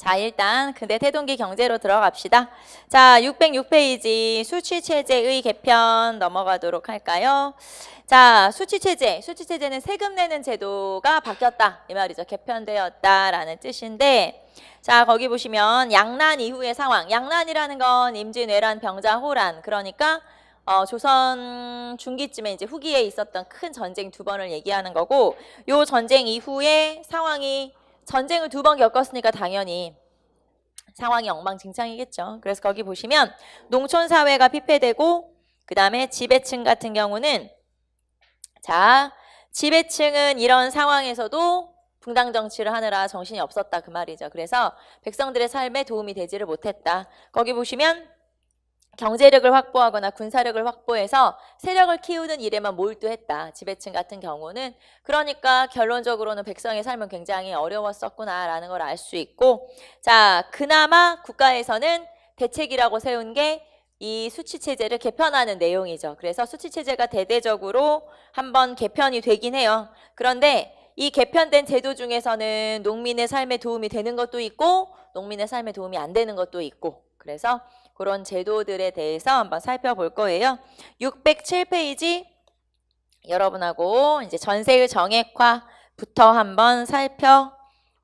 자, 일단 근대 태동기 경제로 들어갑시다. 자, 606페이지 수취체제의 개편 넘어가도록 할까요? 자, 수취체제는 세금 내는 제도가 바뀌었다 이 말이죠. 개편되었다라는 뜻인데, 자, 거기 보시면 양난 이후의 상황. 양난이라는 건 임진왜란, 병자, 호란. 그러니까 조선 중기쯤에 이제 후기에 있었던 큰 전쟁 두 번을 얘기하는 거고, 요 전쟁 이후의 상황이 전쟁을 두 번 겪었으니까 당연히 상황이 엉망진창이겠죠. 그래서 거기 보시면 농촌 사회가 피폐되고, 그 다음에 지배층 같은 경우는, 자, 지배층은 이런 상황에서도 분당 정치를 하느라 정신이 없었다 그 말이죠. 그래서 백성들의 삶에 도움이 되지를 못했다. 거기 보시면 경제력을 확보하거나 군사력을 확보해서 세력을 키우는 일에만 몰두했다. 지배층 같은 경우는. 그러니까 결론적으로는 백성의 삶은 굉장히 어려웠었구나라는 걸 알 수 있고, 자, 그나마 국가에서는 대책이라고 세운 게 이 수취체제를 개편하는 내용이죠. 그래서 수취체제가 대대적으로 한번 개편이 되긴 해요. 그런데 이 개편된 제도 중에서는 농민의 삶에 도움이 되는 것도 있고 농민의 삶에 도움이 안 되는 것도 있고, 그래서 그런 제도들에 대해서 한번 살펴볼 거예요. 607페이지 여러분하고 이제 전세의 정액화부터 한번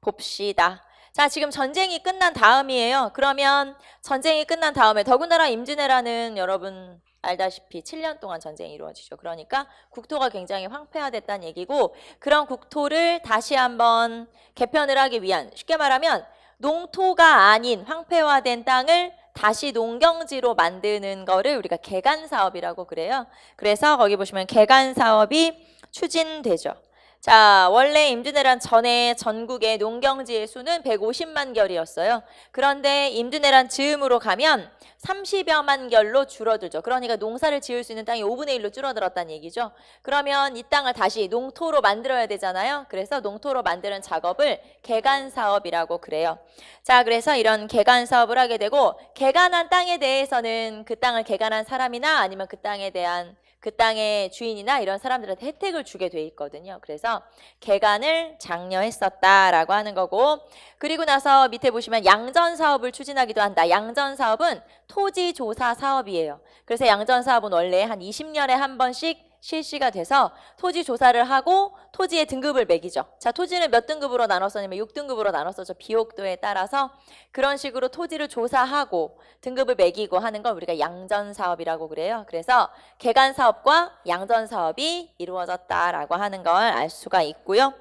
살펴봅시다. 자, 지금 전쟁이 끝난 다음이에요. 그러면 전쟁이 끝난 다음에 더군다나 임진왜란은 여러분 알다시피 7년 동안 전쟁이 이루어지죠. 그러니까 국토가 굉장히 황폐화됐다는 얘기고, 그런 국토를 다시 한번 개편을 하기 위한, 쉽게 말하면 농토가 아닌 황폐화된 땅을 다시 농경지로 만드는 거를 우리가 개간사업이라고 그래요. 그래서 거기 보시면 개간사업이 추진되죠. 자, 원래 임진왜란 전에 전국의 농경지의 수는 150만 결이었어요. 그런데 임진왜란 즈음으로 가면 30여만 결로 줄어들죠. 그러니까 농사를 지을 수 있는 땅이 5분의 1로 줄어들었다는 얘기죠. 그러면 이 땅을 다시 농토로 만들어야 되잖아요. 그래서 농토로 만드는 작업을 개간사업이라고 그래요. 자, 그래서 이런 개간사업을 하게 되고, 개간한 땅에 대해서는 그 땅을 개간한 사람이나 아니면 그 땅에 대한 그 땅의 주인이나 이런 사람들한테 혜택을 주게 돼 있거든요. 그래서 개간을 장려했었다라고 하는 거고, 그리고 나서 밑에 보시면 양전사업을 추진하기도 한다. 양전사업은 토지조사 사업이에요. 그래서 양전사업은 원래 한 20년에 한 번씩 실시가 돼서 토지 조사를 하고 토지의 등급을 매기죠. 자, 토지는 몇 등급으로 나눴었냐면 6등급으로 나눴었죠. 비옥도에 따라서. 그런 식으로 토지를 조사하고 등급을 매기고 하는 걸 우리가 양전사업이라고 그래요. 그래서 개간사업과 양전사업이 이루어졌다라고 하는 걸 알 수가 있고요.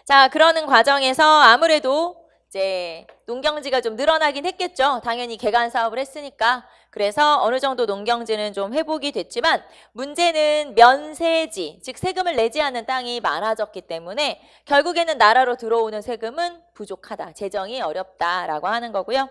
자, 그러는 과정에서 아무래도 이제 농경지가 좀 늘어나긴 했겠죠. 당연히 개간 사업을 했으니까. 그래서 어느 정도 농경지는 좀 회복이 됐지만, 문제는 면세지, 즉 세금을 내지 않는 땅이 많아졌기 때문에 결국에는 나라로 들어오는 세금은 부족하다. 재정이 어렵다라고 하는 거고요.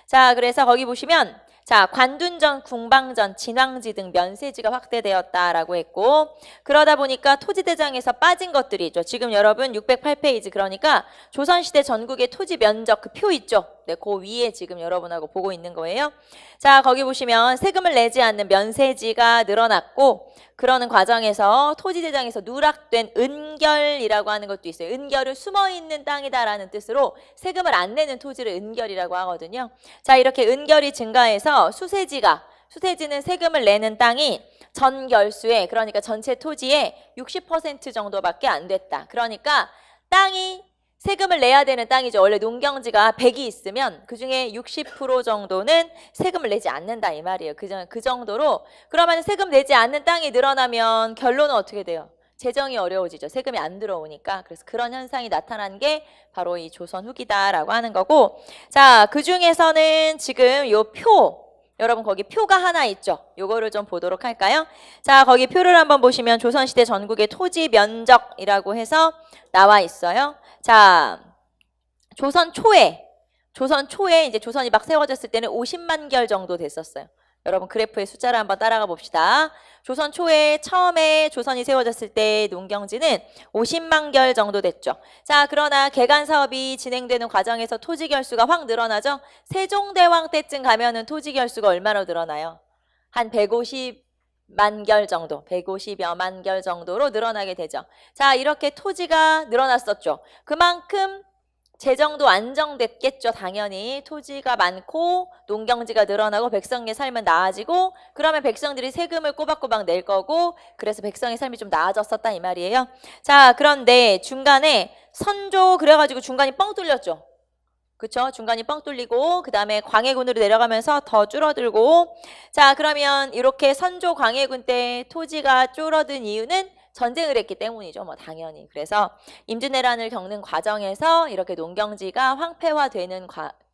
자, 그래서 거기 보시면, 자, 관둔전, 궁방전, 진왕지 등 면세지가 확대되었다라고 했고, 그러다 보니까 토지대장에서 빠진 것들이 있죠. 지금 여러분 608페이지, 그러니까 조선시대 전국의 토지 면적 그 표 있죠. 네, 그 위에 지금 여러분하고 보고 있는 거예요. 자, 거기 보시면 세금을 내지 않는 면세지가 늘어났고, 그러는 과정에서 토지대장에서 누락된 은결이라고 하는 것도 있어요. 은결은 숨어있는 땅이다라는 뜻으로 세금을 안 내는 토지를 은결이라고 하거든요. 자, 이렇게 은결이 증가해서 수세지는 세금을 내는 땅이 전결수의, 그러니까 전체 토지의 60% 정도밖에 안 됐다. 그러니까 땅이 세금을 내야 되는 땅이죠. 원래 농경지가 100이 있으면 그중에 60% 정도는 세금을 내지 않는다 이 말이에요. 그 정도로. 그러면 세금 내지 않는 땅이 늘어나면 결론은 어떻게 돼요? 재정이 어려워지죠. 세금이 안 들어오니까. 그래서 그런 현상이 나타난 게 바로 이 조선 후기다라고 하는 거고, 자, 그 중에서는 지금 요 표, 여러분 거기 표가 하나 있죠. 요거를 좀 보도록 할까요? 자, 거기 표를 한번 보시면 조선시대 전국의 토지 면적이라고 해서 나와 있어요. 자, 조선 초에 이제 조선이 막 세워졌을 때는 50만 결 정도 됐었어요. 여러분 그래프의 숫자를 한번 따라가 봅시다. 조선 초에 처음에 조선이 세워졌을 때 농경지는 50만 결 정도 됐죠. 자, 그러나 개간 사업이 진행되는 과정에서 토지 결수가 확 늘어나죠. 세종대왕 때쯤 가면은 토지 결수가 얼마나 늘어나요? 한 150만 결 정도, 150여만 결 정도로 늘어나게 되죠. 자, 이렇게 토지가 늘어났었죠. 그만큼 재정도 안정됐겠죠. 당연히 토지가 많고 농경지가 늘어나고 백성의 삶은 나아지고 그러면 백성들이 세금을 꼬박꼬박 낼 거고 그래서 백성의 삶이 좀 나아졌었다 이 말이에요. 자, 그런데 중간에 선조 그래가지고 중간이 뻥 뚫렸죠. 그쵸? 중간이 뻥 뚫리고 그 다음에 광해군으로 내려가면서 더 줄어들고 자, 그러면 이렇게 선조 광해군 때 토지가 줄어든 이유는 전쟁을 했기 때문이죠. 뭐 당연히. 그래서 임진왜란을 겪는 과정에서 이렇게 농경지가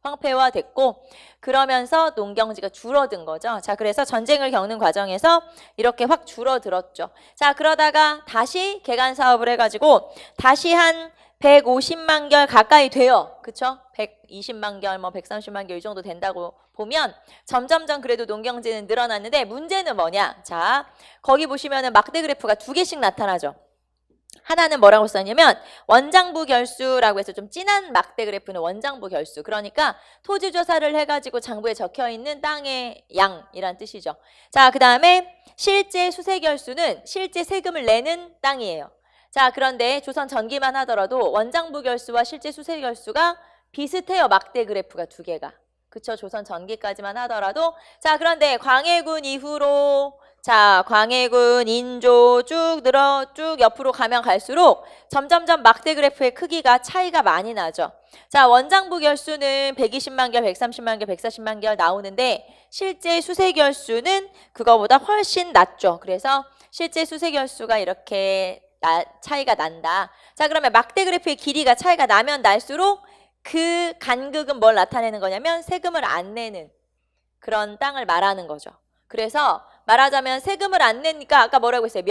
황폐화됐고 그러면서 농경지가 줄어든 거죠. 자, 그래서 전쟁을 겪는 과정에서 이렇게 확 줄어들었죠. 자, 그러다가 다시 개간 사업을 해가지고 다시 한 150만 결 가까이 돼요. 그쵸? 120만 결, 뭐 130만 결 이 정도 된다고 보면 점점점 그래도 농경지는 늘어났는데 문제는 뭐냐? 자, 거기 보시면은 막대 그래프가 두 개씩 나타나죠. 하나는 뭐라고 썼냐면 원장부 결수라고 해서 좀 진한 막대 그래프는 원장부 결수. 그러니까 토지 조사를 해가지고 장부에 적혀 있는 땅의 양이란 뜻이죠. 자, 그 다음에 실제 수세 결수는 실제 세금을 내는 땅이에요. 자, 그런데 조선 전기만 하더라도 원장부 결수와 실제 수세 결수가 비슷해요. 막대 그래프가 두 개가. 그쵸? 조선 전기까지만 하더라도. 자, 그런데 광해군 이후로 자, 광해군, 인조 쭉 옆으로 가면 갈수록 점점점 막대 그래프의 크기가 차이가 많이 나죠. 자, 원장부 결수는 120만 결, 130만 결, 140만 결 나오는데 실제 수세 결수는 그거보다 훨씬 낮죠. 그래서 실제 수세 결수가 이렇게 차이가 난다. 자, 그러면 막대 그래프의 길이가 차이가 나면 날수록 그 간극은 뭘 나타내는 거냐면 세금을 안 내는 그런 땅을 말하는 거죠. 그래서 말하자면 세금을 안 내니까 아까 뭐라고 했어요?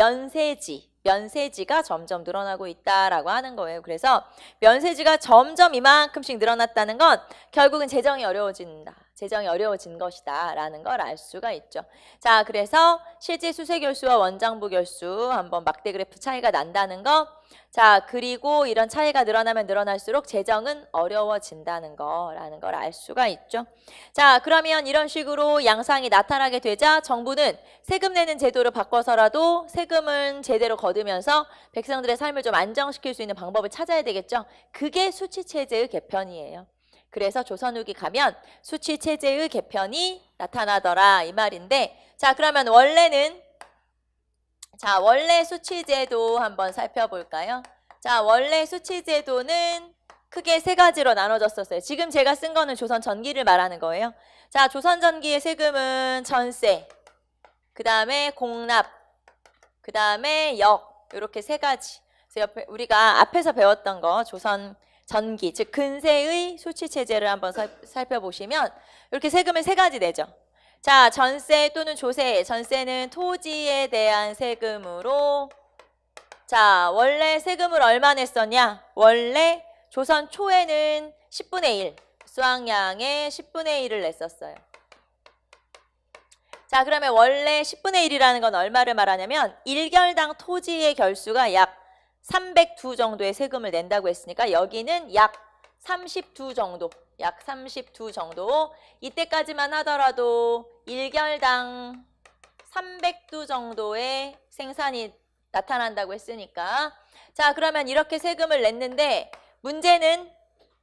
면세지가 점점 늘어나고 있다라고 하는 거예요. 그래서 면세지가 점점 이만큼씩 늘어났다는 건 결국은 재정이 어려워진다. 재정이 어려워진 것이다 라는 걸 알 수가 있죠. 자, 그래서 실제 수세 결수와 원장부 결수 한번 막대 그래프 차이가 난다는 거. 자, 그리고 이런 차이가 늘어나면 늘어날수록 재정은 어려워진다는 거라는 걸 알 수가 있죠. 자, 그러면 이런 식으로 양상이 나타나게 되자 정부는 세금 내는 제도를 바꿔서라도 세금은 제대로 거두면서 백성들의 삶을 좀 안정시킬 수 있는 방법을 찾아야 되겠죠. 그게 수치체제의 개편이에요. 그래서 조선 후기 가면 수치체제의 개편이 나타나더라 이 말인데 자, 그러면 원래 수치제도 한번 살펴볼까요? 자, 원래 수치제도는 크게 세 가지로 나눠졌었어요. 지금 제가 쓴 거는 조선 전기를 말하는 거예요. 자, 조선 전기의 세금은 전세, 그 다음에 공납, 그 다음에 역 이렇게 세 가지. 그래서 우리가 앞에서 배웠던 거 조선 전기, 즉 근세의 수치체제를 한번 살펴보시면 이렇게 세금을 세 가지 내죠. 자, 전세 또는 조세, 전세는 토지에 대한 세금으로 자, 원래 세금을 얼마 냈었냐? 원래 조선 초에는 10분의 1, 수확량의 10분의 1을 냈었어요. 자, 그러면 원래 10분의 1이라는 건 얼마를 말하냐면 1결당 토지의 결수가 약 302 정도의 세금을 낸다고 했으니까 여기는 약 32 정도, 약 32 정도. 이때까지만 하더라도 1결당 302 정도의 생산이 나타난다고 했으니까 자, 그러면 이렇게 세금을 냈는데 문제는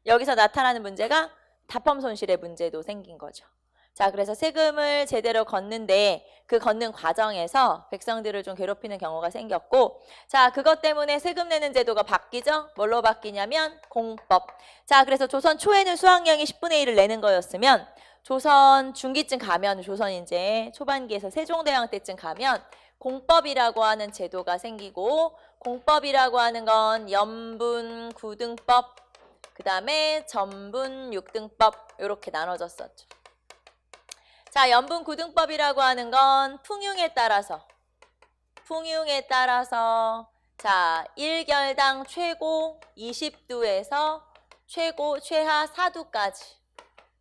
여기서 나타나는 문제가 다펌 손실의 문제도 생긴 거죠. 자, 그래서 세금을 제대로 걷는데 그 걷는 과정에서 백성들을 좀 괴롭히는 경우가 생겼고 자, 그것 때문에 세금 내는 제도가 바뀌죠. 뭘로 바뀌냐면 공법. 자, 그래서 조선 초에는 수확량이 10분의 1을 내는 거였으면 조선 중기쯤 가면 조선 이제 초반기에서 세종대왕 때쯤 가면 공법이라고 하는 제도가 생기고 공법이라고 하는 건 연분 9등법 그 다음에 전분 6등법 이렇게 나눠졌었죠. 자, 연분 9등법이라고 하는 건 풍융에 따라서 자, 1결당 최고 20두에서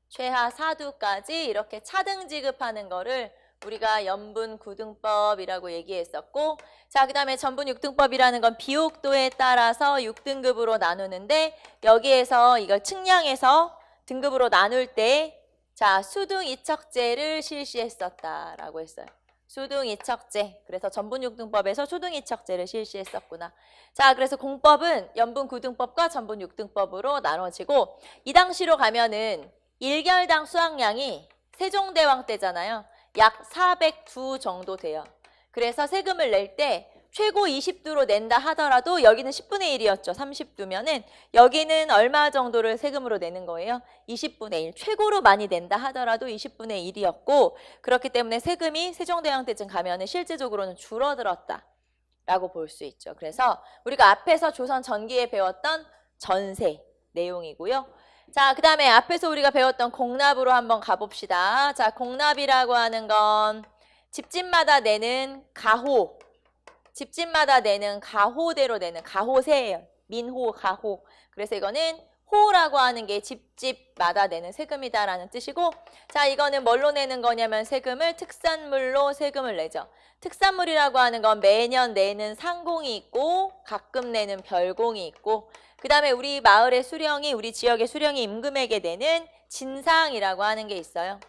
최하 4두까지 이렇게 차등 지급하는 거를 우리가 연분 9등법이라고 얘기했었고 자, 그 다음에 전분 6등법이라는 건 비옥도에 따라서 6등급으로 나누는데 여기에서 이걸 측량해서 등급으로 나눌 때 자, 수등 이척제를 실시했었다라고 했어요. 수등이척제. 그래서 전분6등법에서 수등이척제를 실시했었구나. 자, 그래서 공법은 연분구등법과 전분6등법으로 나눠지고 이 당시로 가면은 1결당 수확량이 세종대왕 때잖아요. 약 402 정도 돼요. 그래서 세금을 낼 때 최고 20두로 낸다 하더라도 여기는 10분의 1이었죠. 30두면은 여기는 얼마 정도를 세금으로 내는 거예요? 20분의 1. 최고로 많이 낸다 하더라도 20분의 1이었고 그렇기 때문에 세금이 세종대왕 때쯤 가면은 실질적으로는 줄어들었다 라고 볼 수 있죠. 그래서 우리가 앞에서 조선 전기에 배웠던 전세 내용이고요. 자, 그 다음에 앞에서 우리가 배웠던 공납으로 한번 가봅시다. 자, 공납이라고 하는 건 집집마다 내는 가호, 집집마다 내는 가호대로 내는 가호세예요. 민호, 가호. 그래서 이거는 호라고 하는 게 집집마다 내는 세금이다라는 뜻이고 자, 이거는 뭘로 내는 거냐면 세금을 특산물로 세금을 내죠. 특산물이라고 하는 건 매년 내는 상공이 있고 가끔 내는 별공이 있고 그 다음에 우리 마을의 수령이 우리 지역의 수령이 임금에게 내는 진상이라고 하는 게 있어요.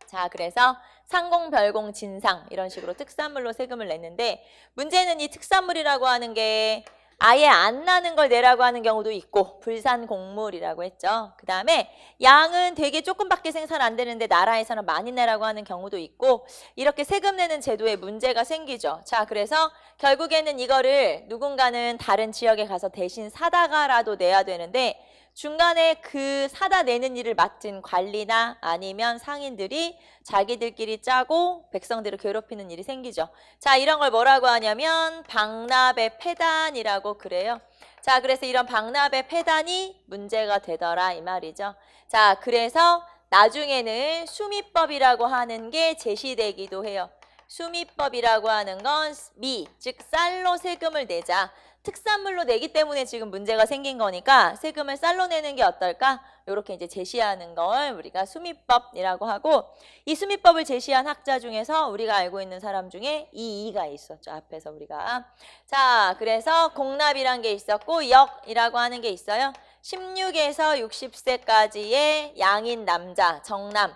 자, 그래서 상공, 별공, 진상 이런 식으로 특산물로 세금을 냈는데 문제는 이 특산물이라고 하는 게 아예 안 나는 걸 내라고 하는 경우도 있고 불산곡물이라고 했죠. 그 다음에 양은 되게 조금밖에 생산 안 되는데 나라에서는 많이 내라고 하는 경우도 있고 이렇게 세금 내는 제도에 문제가 생기죠. 자, 그래서 결국에는 이거를 누군가는 다른 지역에 가서 대신 사다가라도 내야 되는데 중간에 그 사다 내는 일을 맡은 관리나 아니면 상인들이 자기들끼리 짜고 백성들을 괴롭히는 일이 생기죠. 자, 이런 걸 뭐라고 하냐면 방납의 폐단이라고 그래요. 자, 그래서 이런 방납의 폐단이 문제가 되더라 이 말이죠. 자, 그래서 나중에는 수미법이라고 하는 게 제시되기도 해요. 수미법이라고 하는 건 미, 즉 쌀로 세금을 내자. 특산물로 내기 때문에 지금 문제가 생긴 거니까 세금을 쌀로 내는 게 어떨까? 이렇게 이제 제시하는 걸 우리가 수미법이라고 하고 이 수미법을 제시한 학자 중에서 우리가 알고 있는 사람 중에 이이가 있었죠. 앞에서 우리가. 자, 그래서 공납이란 게 있었고 역이라고 하는 게 있어요. 16에서 60세까지의 양인 남자, 정남.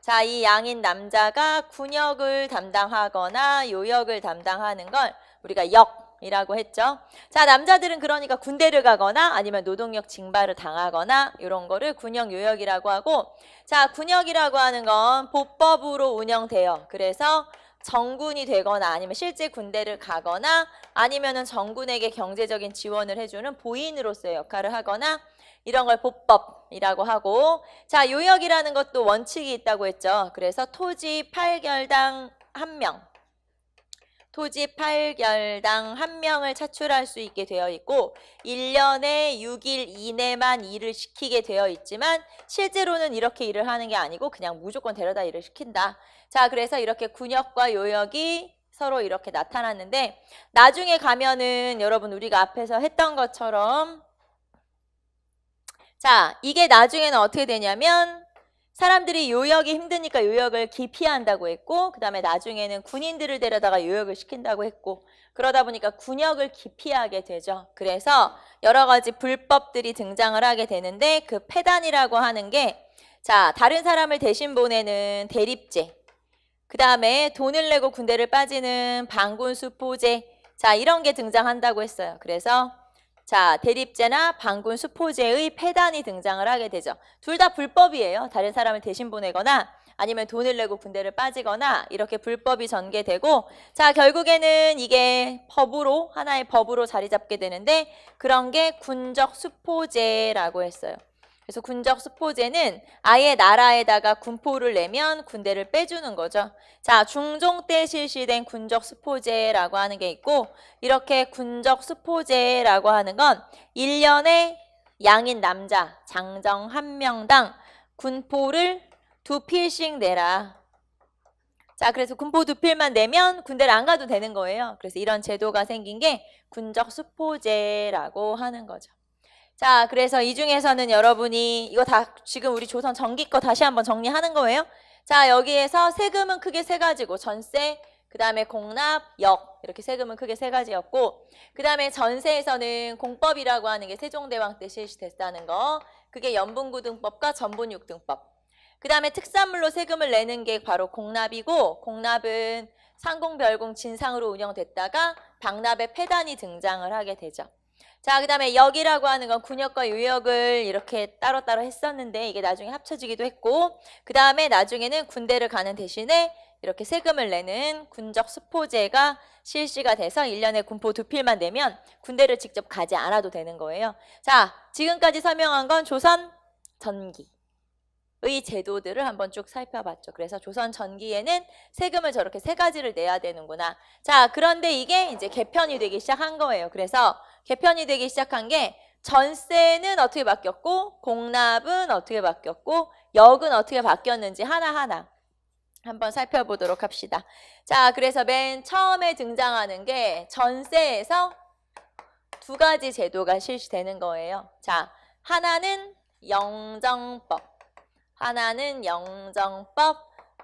자, 이 양인 남자가 군역을 담당하거나 요역을 담당하는 걸 우리가 역이라고 했죠. 자, 남자들은 그러니까 군대를 가거나 아니면 노동력 징발을 당하거나 이런 거를 군역 요역이라고 하고 자, 군역이라고 하는 건 보법으로 운영돼요. 그래서 정군이 되거나 아니면 실제 군대를 가거나 아니면은 정군에게 경제적인 지원을 해주는 보인으로서의 역할을 하거나 이런 걸 보법이라고 하고 자, 요역이라는 것도 원칙이 있다고 했죠. 그래서 토지 8결당 1명 토지 8결당 1명을 차출할 수 있게 되어 있고 1년에 6일 이내만 일을 시키게 되어 있지만 실제로는 이렇게 일을 하는 게 아니고 그냥 무조건 데려다 일을 시킨다. 자, 그래서 이렇게 군역과 요역이 서로 이렇게 나타났는데 나중에 가면은 여러분 우리가 앞에서 했던 것처럼 자, 이게 나중에는 어떻게 되냐면 사람들이 요역이 힘드니까 요역을 기피한다고 했고 그 다음에 나중에는 군인들을 데려다가 요역을 시킨다고 했고 그러다 보니까 군역을 기피하게 되죠. 그래서 여러 가지 불법들이 등장을 하게 되는데 그 폐단이라고 하는 게 자, 다른 사람을 대신 보내는 대립제 그 다음에 돈을 내고 군대를 빠지는 방군수포제 자, 이런 게 등장한다고 했어요. 그래서 자, 대립제나 방군 수포제의 폐단이 등장을 하게 되죠. 둘 다 불법이에요. 다른 사람을 대신 보내거나 아니면 돈을 내고 군대를 빠지거나 이렇게 불법이 전개되고 자, 결국에는 이게 법으로 하나의 법으로 자리 잡게 되는데 그런 게 군적 수포제라고 했어요. 그래서 군적 수포제는 아예 나라에다가 군포를 내면 군대를 빼주는 거죠. 자, 중종 때 실시된 군적 수포제라고 하는 게 있고 이렇게 군적 수포제라고 하는 건 1년에 양인 남자 장정 1명당 군포를 2필씩 내라. 자, 그래서 군포 2필만 내면 군대를 안 가도 되는 거예요. 그래서 이런 제도가 생긴 게 군적 수포제라고 하는 거죠. 자, 그래서 이 중에서는 여러분이 이거 다 지금 우리 조선 전기 거 다시 한번 정리하는 거예요. 자, 여기에서 세금은 크게 세 가지고 전세, 그 다음에 공납, 역 이렇게 세금은 크게 세 가지였고 그 다음에 전세에서는 공법이라고 하는 게 세종대왕 때 실시됐다는 거 그게 연분구등법과 전분육등법 그 다음에 특산물로 세금을 내는 게 바로 공납이고, 공납은 상공별공 진상으로 운영됐다가 방납의 폐단이 등장을 하게 되죠. 자, 그 다음에 역이라고 하는 건 군역과 유역을 이렇게 따로따로 했었는데 이게 나중에 합쳐지기도 했고, 그 다음에 나중에는 군대를 가는 대신에 이렇게 세금을 내는 군적 수포제가 실시가 돼서 1년에 군포 2필만 내면 군대를 직접 가지 않아도 되는 거예요. 자, 지금까지 설명한 건 조선 전기의 제도들을 한번 쭉 살펴봤죠. 그래서 조선 전기에는 세금을 저렇게 3가지를 내야 되는구나. 자, 그런데 이게 이제 개편이 되기 시작한 거예요. 그래서 개편이 되기 시작한 게 전세는 어떻게 바뀌었고, 공납은 어떻게 바뀌었고, 역은 어떻게 바뀌었는지 하나하나 한번 살펴보도록 합시다. 자, 그래서 맨 처음에 등장하는 게 전세에서 2가지 제도가 실시되는 거예요. 자, 하나는 영정법, 하나는 영정법,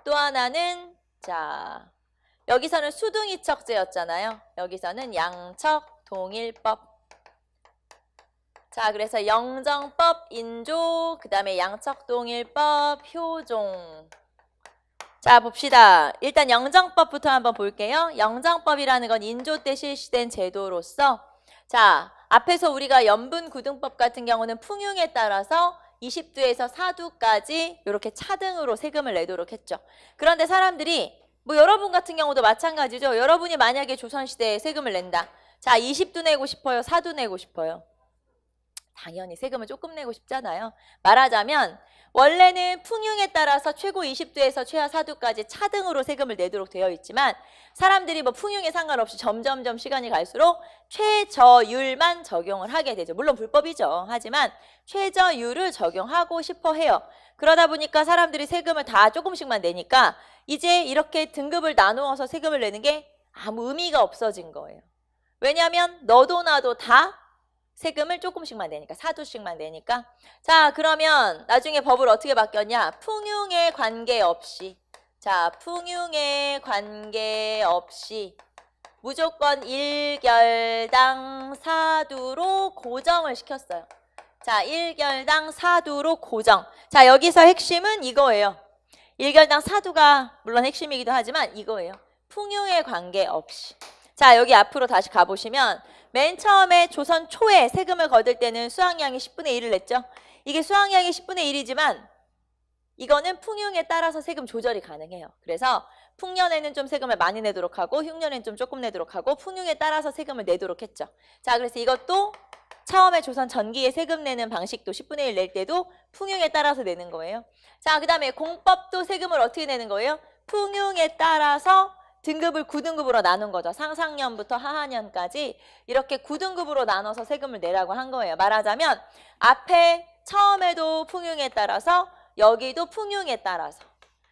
또 하나는 자, 여기서는 수등이척제였잖아요. 여기서는 양척동일법. 자, 그래서 영정법, 인조, 그 다음에 양척동일법, 효종. 자, 봅시다. 일단 영정법부터 한번 볼게요. 영정법이라는 건 인조 때 실시된 제도로서, 자, 앞에서 우리가 연분구등법 같은 경우는 풍흉에 따라서 20두에서 4두까지 이렇게 차등으로 세금을 내도록 했죠. 그런데 사람들이 뭐 여러분 같은 경우도 마찬가지죠. 여러분이 만약에 조선시대에 세금을 낸다. 자, 20두 내고 싶어요? 4두 내고 싶어요? 당연히 세금을 조금 내고 싶잖아요. 말하자면 원래는 풍흉에 따라서 최고 20두에서 최하 4두까지 차등으로 세금을 내도록 되어 있지만 사람들이 뭐 풍흉에 상관없이 점점점 시간이 갈수록 최저율만 적용을 하게 되죠. 물론 불법이죠. 하지만 최저율을 적용하고 싶어 해요. 그러다 보니까 사람들이 세금을 다 조금씩만 내니까 이제 이렇게 등급을 나누어서 세금을 내는 게 아무 의미가 없어진 거예요. 왜냐하면 너도 나도 다 세금을 조금씩만 내니까, 4두씩만 내니까. 자, 그러면 나중에 법을 어떻게 바뀌었냐? 풍흉에 관계없이, 자, 풍흉에 관계없이 무조건 1결당 4두로 고정을 시켰어요. 자, 1결당 4두로 고정. 자, 여기서 핵심은 이거예요. 1결당 4두가 물론 핵심이기도 하지만 이거예요. 풍흉에 관계없이. 자, 여기 앞으로 다시 가보시면 맨 처음에 조선 초에 세금을 거둘 때는 수확량이 10분의 1을 냈죠. 이게 수확량이 10분의 1이지만 이거는 풍흉에 따라서 세금 조절이 가능해요. 그래서 풍년에는 좀 세금을 많이 내도록 하고 흉년에는 좀 조금 내도록 하고 풍흉에 따라서 세금을 내도록 했죠. 자, 그래서 이것도 처음에 조선 전기에 세금 내는 방식도 10분의 1 낼 때도 풍흉에 따라서 내는 거예요. 자, 그 다음에 공법도 세금을 어떻게 내는 거예요? 풍흉에 따라서 등급을 9등급으로 나눈 거죠. 상상년부터 하하년까지 이렇게 9등급으로 나눠서 세금을 내라고 한 거예요. 말하자면 앞에 처음에도 풍흉에 따라서 여기도 풍흉에 따라서.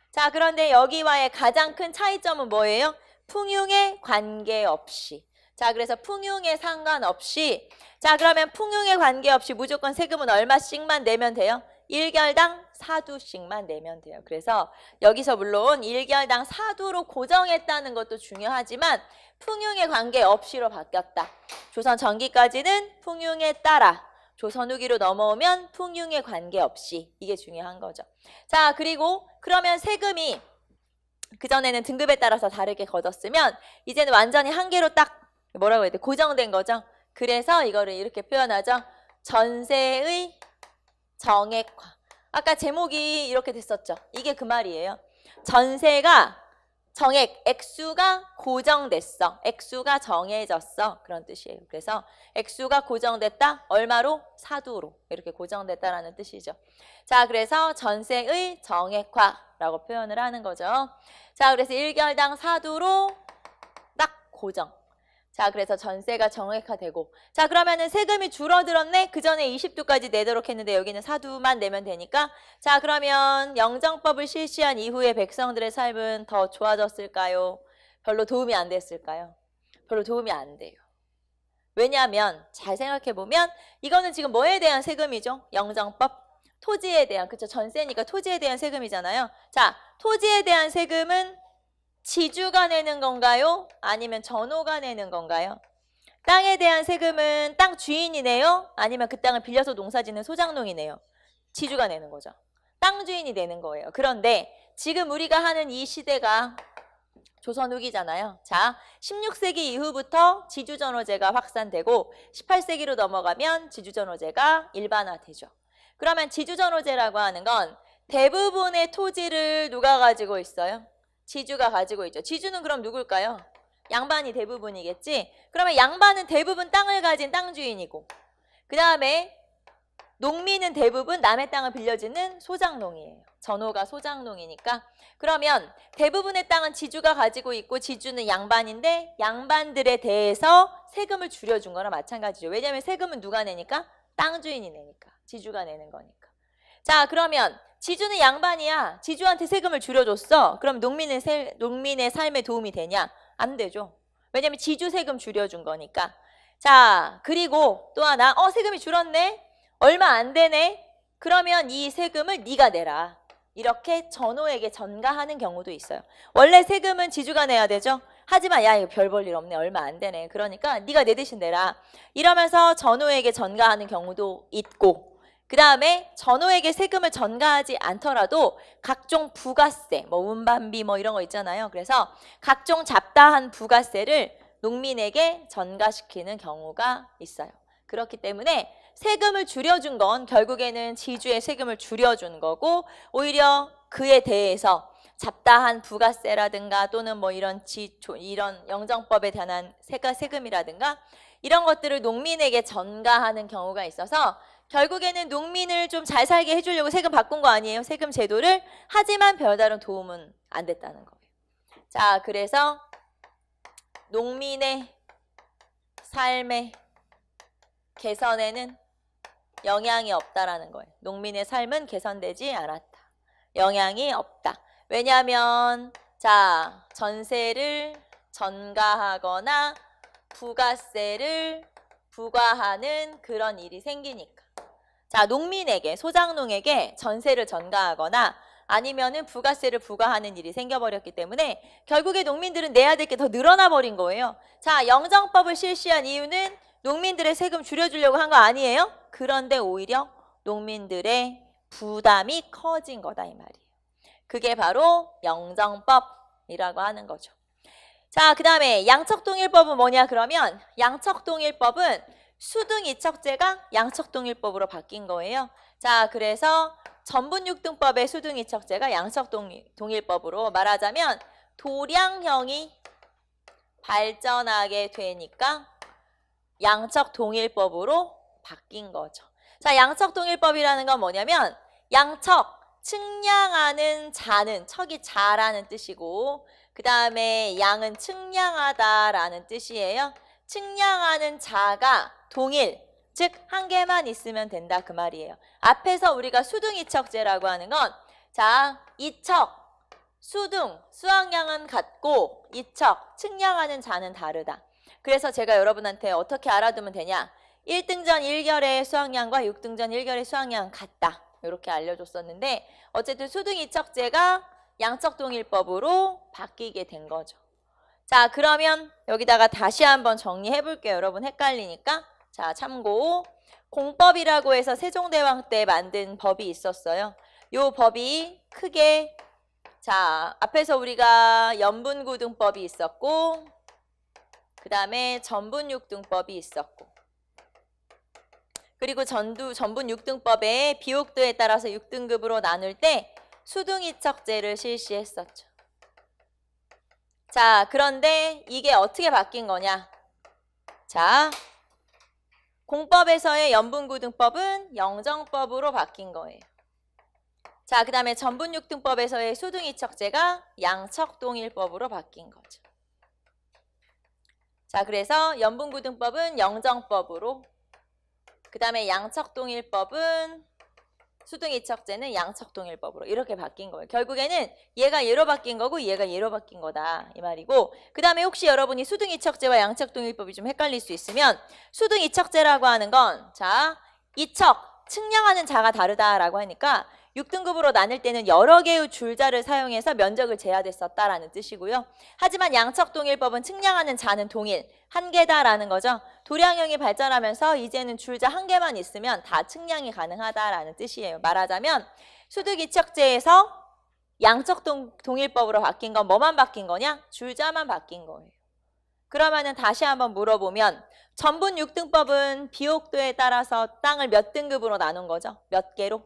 자, 그런데 여기와의 가장 큰 차이점은 뭐예요? 풍흉에 관계없이. 자, 그래서 풍흉에 상관없이. 자, 그러면 풍흉에 관계없이 무조건 세금은 얼마씩만 내면 돼요? 1결당 4두씩만 내면 돼요. 그래서 여기서 물론 1결당 4두로 고정했다는 것도 중요하지만 풍흉에 관계없이로 바뀌었다. 조선 전기까지는 풍흉에 따라, 조선 후기로 넘어오면 풍흉에 관계없이. 이게 중요한 거죠. 자, 그리고 그러면 세금이 그전에는 등급에 따라서 다르게 걷었으면 이제는 완전히 한 개로 딱 뭐라고 해야 돼? 고정된 거죠. 그래서 이거를 이렇게 표현하죠. 전세의 정액화. 아까 제목이 이렇게 됐었죠. 이게 그 말이에요. 전세가 정액, 액수가 고정됐어. 액수가 정해졌어. 그런 뜻이에요. 그래서 액수가 고정됐다. 얼마로? 4두로. 이렇게 고정됐다라는 뜻이죠. 자, 그래서 전세의 정액화라고 표현을 하는 거죠. 자, 그래서 1결당 4두로 딱 고정. 자, 그래서 전세가 정액화되고. 자, 그러면은 세금이 줄어들었네? 그 전에 20두까지 내도록 했는데 여기는 4두만 내면 되니까. 자, 그러면 영정법을 실시한 이후에 백성들의 삶은 더 좋아졌을까요? 별로 도움이 안 됐을까요? 별로 도움이 안 돼요. 왜냐하면 잘 생각해보면 이거는 지금 뭐에 대한 세금이죠? 영정법? 토지에 대한, 그쵸? 전세니까 토지에 대한 세금이잖아요. 자, 토지에 대한 세금은 지주가 내는 건가요? 아니면 전호가 내는 건가요? 땅에 대한 세금은 땅 주인이 내요? 아니면 그 땅을 빌려서 농사짓는 소장농이 내요? 지주가 내는 거죠. 땅 주인이 되는 거예요. 그런데 지금 우리가 하는 이 시대가 조선 후기잖아요. 자, 16세기 이후부터 지주전호제가 확산되고 18세기로 넘어가면 지주전호제가 일반화되죠. 그러면 지주전호제라고 하는 건 대부분의 토지를 누가 가지고 있어요? 지주가 가지고 있죠. 지주는 그럼 누굴까요? 양반이 대부분이겠지. 그러면 양반은 대부분 땅을 가진 땅 주인이고, 그 다음에 농민은 대부분 남의 땅을 빌려주는 소장농이에요. 전호가 소장농이니까. 그러면 대부분의 땅은 지주가 가지고 있고 지주는 양반인데 양반들에 대해서 세금을 줄여준 거나 마찬가지죠. 왜냐하면 세금은 누가 내니까? 땅 주인이 내니까. 지주가 내는 거니까. 자, 그러면 지주는 양반이야. 지주한테 세금을 줄여줬어. 그럼 농민의 삶에 도움이 되냐? 안 되죠. 왜냐하면 지주 세금 줄여준 거니까. 자, 그리고 또 하나. 세금이 줄었네? 얼마 안 되네? 그러면 이 세금을 네가 내라. 이렇게 전호에게 전가하는 경우도 있어요. 원래 세금은 지주가 내야 되죠. 하지만 야, 이거 별 볼 일 없네. 얼마 안 되네. 그러니까 네가 내 대신 내라. 이러면서 전호에게 전가하는 경우도 있고, 그 다음에 전호에게 세금을 전가하지 않더라도 각종 부가세, 운반비 이런 거 있잖아요. 그래서 각종 잡다한 부가세를 농민에게 전가시키는 경우가 있어요. 그렇기 때문에 세금을 줄여준 건 결국에는 지주의 세금을 줄여준 거고, 오히려 그에 대해서 잡다한 부가세라든가 또는 이런 영정법에 관한 세금이라든가 이런 것들을 농민에게 전가하는 경우가 있어서 결국에는 농민을 좀 잘 살게 해주려고 세금 바꾼 거 아니에요? 세금 제도를. 하지만 별다른 도움은 안 됐다는 거예요. 자, 그래서 농민의 삶의 개선에는 영향이 없다라는 거예요. 농민의 삶은 개선되지 않았다. 영향이 없다. 왜냐하면 자, 전세를 전가하거나 부가세를 부과하는 그런 일이 생기니까. 자, 농민에게, 소장농에게 전세를 전가하거나 아니면은 부가세를 부과하는 일이 생겨버렸기 때문에 결국에 농민들은 내야 될 게 더 늘어나 버린 거예요. 자, 영정법을 실시한 이유는 농민들의 세금 줄여주려고 한 거 아니에요? 그런데 오히려 농민들의 부담이 커진 거다 이 말이에요. 그게 바로 영정법이라고 하는 거죠. 자, 그 다음에 양척동일법은 뭐냐 그러면 양척동일법은 수등이척제가 양척동일법으로 바뀐 거예요. 자, 그래서 전분육등법의 수등이척제가 양척동일법으로 말하자면 도량형이 발전하게 되니까 양척동일법으로 바뀐 거죠. 자, 양척동일법이라는 건 뭐냐면 양척, 측량하는 자는, 척이 자라는 뜻이고 그 다음에 양은 측량하다라는 뜻이에요. 측량하는 자가 동일, 즉 한 개만 있으면 된다 그 말이에요. 앞에서 우리가 수등이척제라고 하는 건 자, 이척, 수등, 수확량은 같고 이척, 측량하는 자는 다르다. 그래서 제가 여러분한테 어떻게 알아두면 되냐? 1등전 1결의 수확량과 6등전 1결의 수확량은 같다. 이렇게 알려줬었는데 어쨌든 수등이척제가 양척동일법으로 바뀌게 된 거죠. 자, 그러면 여기다가 다시 한번 정리해 볼게요. 여러분 헷갈리니까. 자, 참고. 공법이라고 해서 세종대왕 때 만든 법이 있었어요. 요 법이 크게 자, 앞에서 우리가 연분구등법이 있었고 그 다음에 전분육등법이 있었고 그리고 전분육등법의 비옥도에 따라서 6등급으로 나눌 때 수등이척제를 실시했었죠. 자, 그런데 이게 어떻게 바뀐 거냐? 자, 공법에서의 연분구등법은 영정법으로 바뀐 거예요. 자, 그 다음에 전분육등법에서의 수등이척제가 양척동일법으로 바뀐 거죠. 자, 그래서 연분구등법은 영정법으로, 그 다음에 양척동일법은 수등이척제는 양척동일법으로 이렇게 바뀐 거예요. 결국에는 얘가 얘로 바뀐 거고 얘가 얘로 바뀐 거다 이 말이고, 그 다음에 혹시 여러분이 수등이척제와 양척동일법이 좀 헷갈릴 수 있으면 수등이척제라고 하는 건 자, 이척, 측량하는 자가 다르다라고 하니까 6등급으로 나눌 때는 여러 개의 줄자를 사용해서 면적을 재야됐었다라는 뜻이고요. 하지만 양척동일법은 측량하는 자는 동일, 한 개다라는 거죠. 도량형이 발전하면서 이제는 줄자 한 개만 있으면 다 측량이 가능하다라는 뜻이에요. 말하자면 수득이척제에서 양적 동일법으로 바뀐 건 뭐만 바뀐 거냐? 줄자만 바뀐 거예요. 그러면은 다시 한번 물어보면 전분 6등법은 비옥도에 따라서 땅을 몇 등급으로 나눈 거죠? 몇 개로?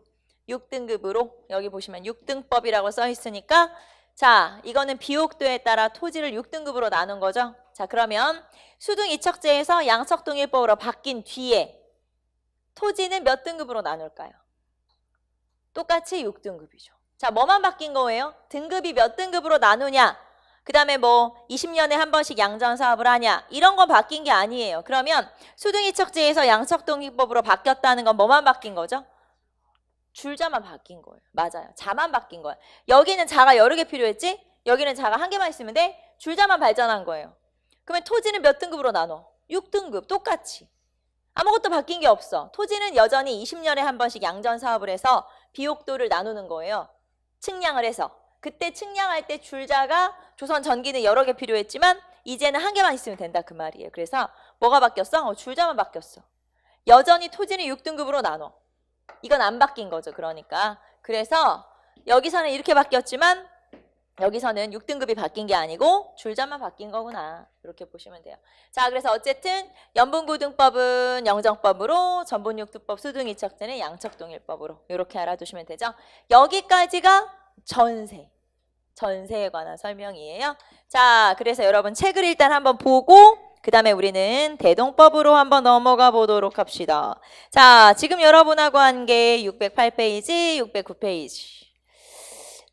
6등급으로. 여기 보시면 6등법이라고 써 있으니까 자, 이거는 비옥도에 따라 토지를 6등급으로 나눈 거죠. 자, 그러면 수등이척제에서 양척동일법으로 바뀐 뒤에 토지는 몇 등급으로 나눌까요? 똑같이 6등급이죠. 자, 뭐만 바뀐 거예요? 등급이 몇 등급으로 나누냐? 그 다음에 뭐 20년에 한 번씩 양전 사업을 하냐? 이런 건 바뀐 게 아니에요. 그러면 수등이척제에서 양척동일법으로 바뀌었다는 건 뭐만 바뀐 거죠? 줄자만 바뀐 거예요. 맞아요. 자만 바뀐 거예요. 여기는 자가 여러 개 필요했지? 여기는 자가 한 개만 있으면 돼? 줄자만 발전한 거예요. 그러면 토지는 몇 등급으로 나눠? 6등급 똑같이. 아무것도 바뀐 게 없어. 토지는 여전히 20년에 한 번씩 양전 사업을 해서 비옥도를 나누는 거예요. 측량을 해서. 그때 측량할 때 줄자가 조선 전기는 여러 개 필요했지만 이제는 한 개만 있으면 된다 그 말이에요. 그래서 뭐가 바뀌었어? 줄자만 바뀌었어. 여전히 토지는 6등급으로 나눠. 이건 안 바뀐 거죠. 그러니까. 그래서 여기서는 이렇게 바뀌었지만 여기서는 6등급이 바뀐 게 아니고 줄자만 바뀐 거구나. 이렇게 보시면 돼요. 자, 그래서 어쨌든 연분고등법은 영정법으로, 전분육등법 수등이척제는 양척동일법으로 이렇게 알아두시면 되죠. 여기까지가 전세에 관한 설명이에요. 자, 그래서 여러분 책을 일단 한번 보고 그 다음에 우리는 대동법으로 한번 넘어가 보도록 합시다. 자, 지금 여러분하고 한 게 608페이지, 609페이지.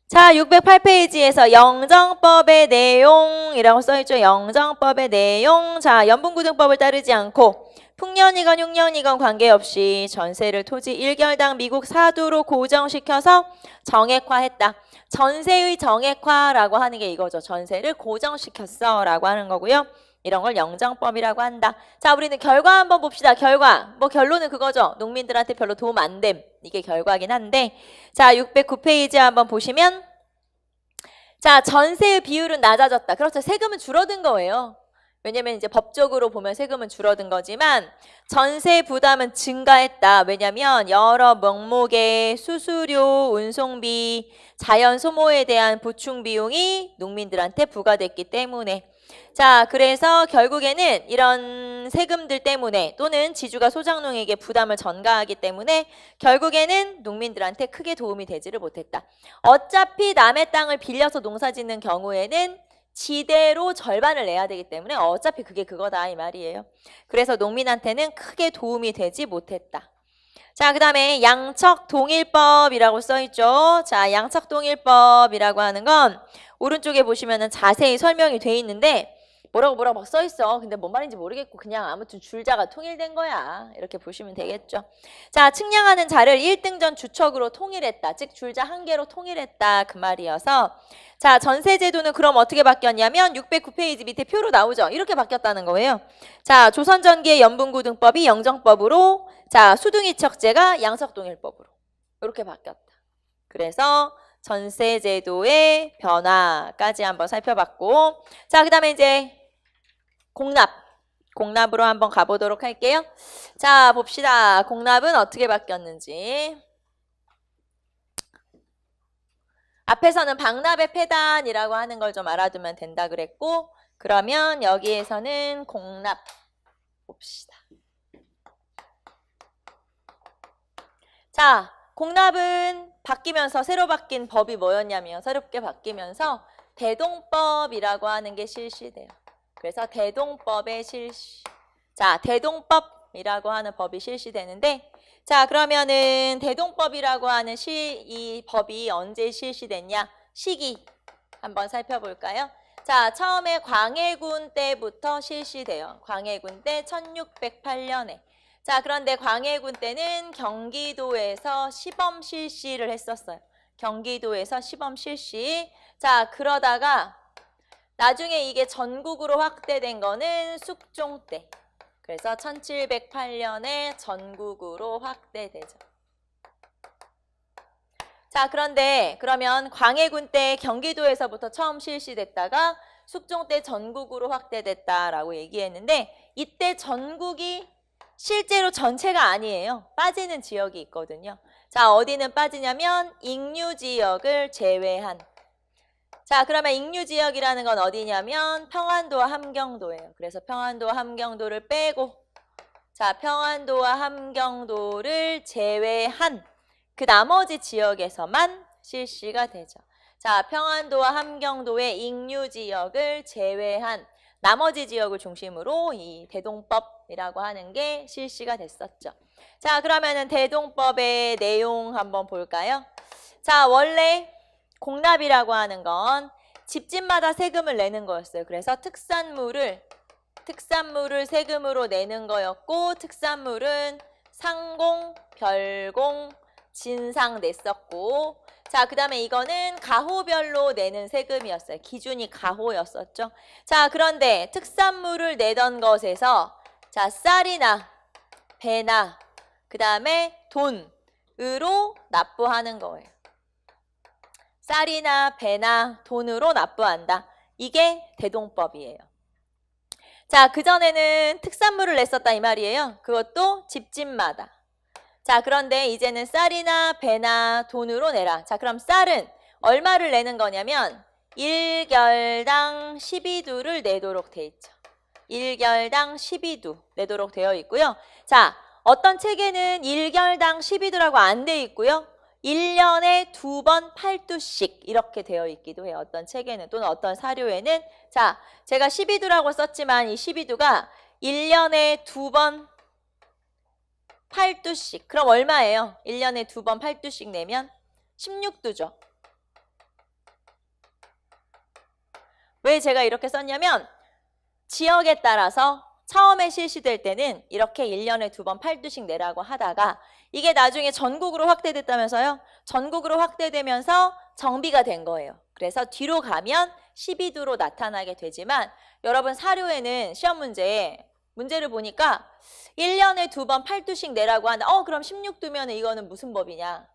자, 608페이지에서 영정법의 내용이라고 써있죠. 영정법의 내용. 자, 연분고등법을 따르지 않고 풍년이건 흉년이건 관계없이 전세를 토지 1결당 미국 사두로 고정시켜서 정액화했다. 전세의 정액화라고 하는 게 이거죠. 전세를 고정시켰어 라고 하는 거고요. 이런 걸 영정법이라고 한다. 자, 우리는 결과 한번 봅시다. 결과. 뭐 결론은 그거죠. 농민들한테 별로 도움 안 됨. 이게 결과긴 한데. 자, 609페이지 한번 보시면 자, 전세의 비율은 낮아졌다. 그렇죠. 세금은 줄어든 거예요. 왜냐면 이제 법적으로 보면 세금은 줄어든 거지만 전세 부담은 증가했다. 왜냐면 여러 명목의 수수료, 운송비, 자연 소모에 대한 보충 비용이 농민들한테 부과됐기 때문에 자, 그래서 결국에는 이런 세금들 때문에 또는 지주가 소작농에게 부담을 전가하기 때문에 결국에는 농민들한테 크게 도움이 되지를 못했다. 어차피 남의 땅을 빌려서 농사 짓는 경우에는 지대로 절반을 내야 되기 때문에 어차피 그게 그거다 이 말이에요. 그래서 농민한테는 크게 도움이 되지 못했다. 자, 그 다음에 양척동일법이라고 써있죠. 자, 양척동일법이라고 하는 건 오른쪽에 보시면은 자세히 설명이 돼 있는데 뭐라고 막 써있어. 근데 뭔 말인지 모르겠고 그냥 아무튼 줄자가 통일된 거야. 이렇게 보시면 되겠죠. 자, 측량하는 자를 1등전 주척으로 통일했다. 즉 줄자 한 개로 통일했다. 그 말이어서 자, 전세제도는 그럼 어떻게 바뀌었냐면 609페이지 밑에 표로 나오죠. 이렇게 바뀌었다는 거예요. 자, 조선전기의 연분고등법이 영정법으로 자, 수등이척제가 양척동일법으로 이렇게 바뀌었다. 그래서 전세제도의 변화까지 한번 살펴봤고 자, 그 다음에 이제 공납으로 한번 가보도록 할게요. 자, 봅시다. 공납은 어떻게 바뀌었는지. 앞에서는 방납의 폐단이라고 하는 걸 좀 알아두면 된다 그랬고 그러면 여기에서는 공납 봅시다. 자, 공납은 바뀌면서 새로 바뀐 법이 뭐였냐면 새롭게 바뀌면서 대동법이라고 하는 게 실시돼요. 그래서 대동법의 실시. 자, 대동법이라고 하는 법이 실시되는데 자, 그러면은 대동법이라고 하는 이 법이 언제 실시됐냐? 시기 한번 살펴볼까요? 자, 처음에 광해군 때부터 실시돼요. 광해군 때 1608년에. 자, 그런데 광해군 때는 경기도에서 시범 실시를 했었어요. 경기도에서 시범 실시. 자, 그러다가 나중에 이게 전국으로 확대된 거는 숙종 때. 그래서 1708년에 전국으로 확대되죠. 자, 그런데 그러면 광해군 때 경기도에서부터 처음 실시됐다가 숙종 때 전국으로 확대됐다라고 얘기했는데 이때 전국이 실제로 전체가 아니에요. 빠지는 지역이 있거든요. 자, 어디는 빠지냐면 익류지역을 제외한. 자, 그러면 익류지역이라는 건 어디냐면 평안도와 함경도예요. 그래서 평안도와 함경도를 빼고, 자, 평안도와 함경도를 제외한 그 나머지 지역에서만 실시가 되죠. 자, 평안도와 함경도의 익류지역을 제외한 나머지 지역을 중심으로 이 대동법이라고 하는 게 실시가 됐었죠. 자, 그러면은 대동법의 내용 한번 볼까요? 자, 원래 공납이라고 하는 건 집집마다 세금을 내는 거였어요. 그래서 특산물을 세금으로 내는 거였고, 특산물은 상공, 별공, 진상 냈었고, 자, 그 다음에 이거는 가호별로 내는 세금이었어요. 기준이 가호였었죠. 자, 그런데 특산물을 내던 것에서 자, 쌀이나 배나 그 다음에 돈으로 납부하는 거예요. 쌀이나 배나 돈으로 납부한다. 이게 대동법이에요. 자, 그전에는 특산물을 냈었다 이 말이에요. 그것도 집집마다. 자, 그런데 이제는 쌀이나 배나 돈으로 내라. 자, 그럼 쌀은 얼마를 내는 거냐면 1결당 12두를 내도록 돼 있죠. 1결당 12두 내도록 되어 있고요. 자, 어떤 책에는 1결당 12두라고 안 돼 있고요. 1년에 2번 8두씩 이렇게 되어 있기도 해요. 어떤 책에는 또는 어떤 사료에는 자, 제가 12두라고 썼지만 이 12두가 1년에 2번 8두씩. 그럼 얼마예요? 1년에 2번 8두씩 내면 16두죠. 왜 제가 이렇게 썼냐면 지역에 따라서 처음에 실시될 때는 이렇게 1년에 2번 8두씩 내라고 하다가 이게 나중에 전국으로 확대됐다면서요? 전국으로 확대되면서 정비가 된 거예요. 그래서 뒤로 가면 12두로 나타나게 되지만 여러분 사료에는 시험 문제를 보니까 1년에 2번 8두씩 내라고 하는데 그럼 16두면 이거는 무슨 법이냐?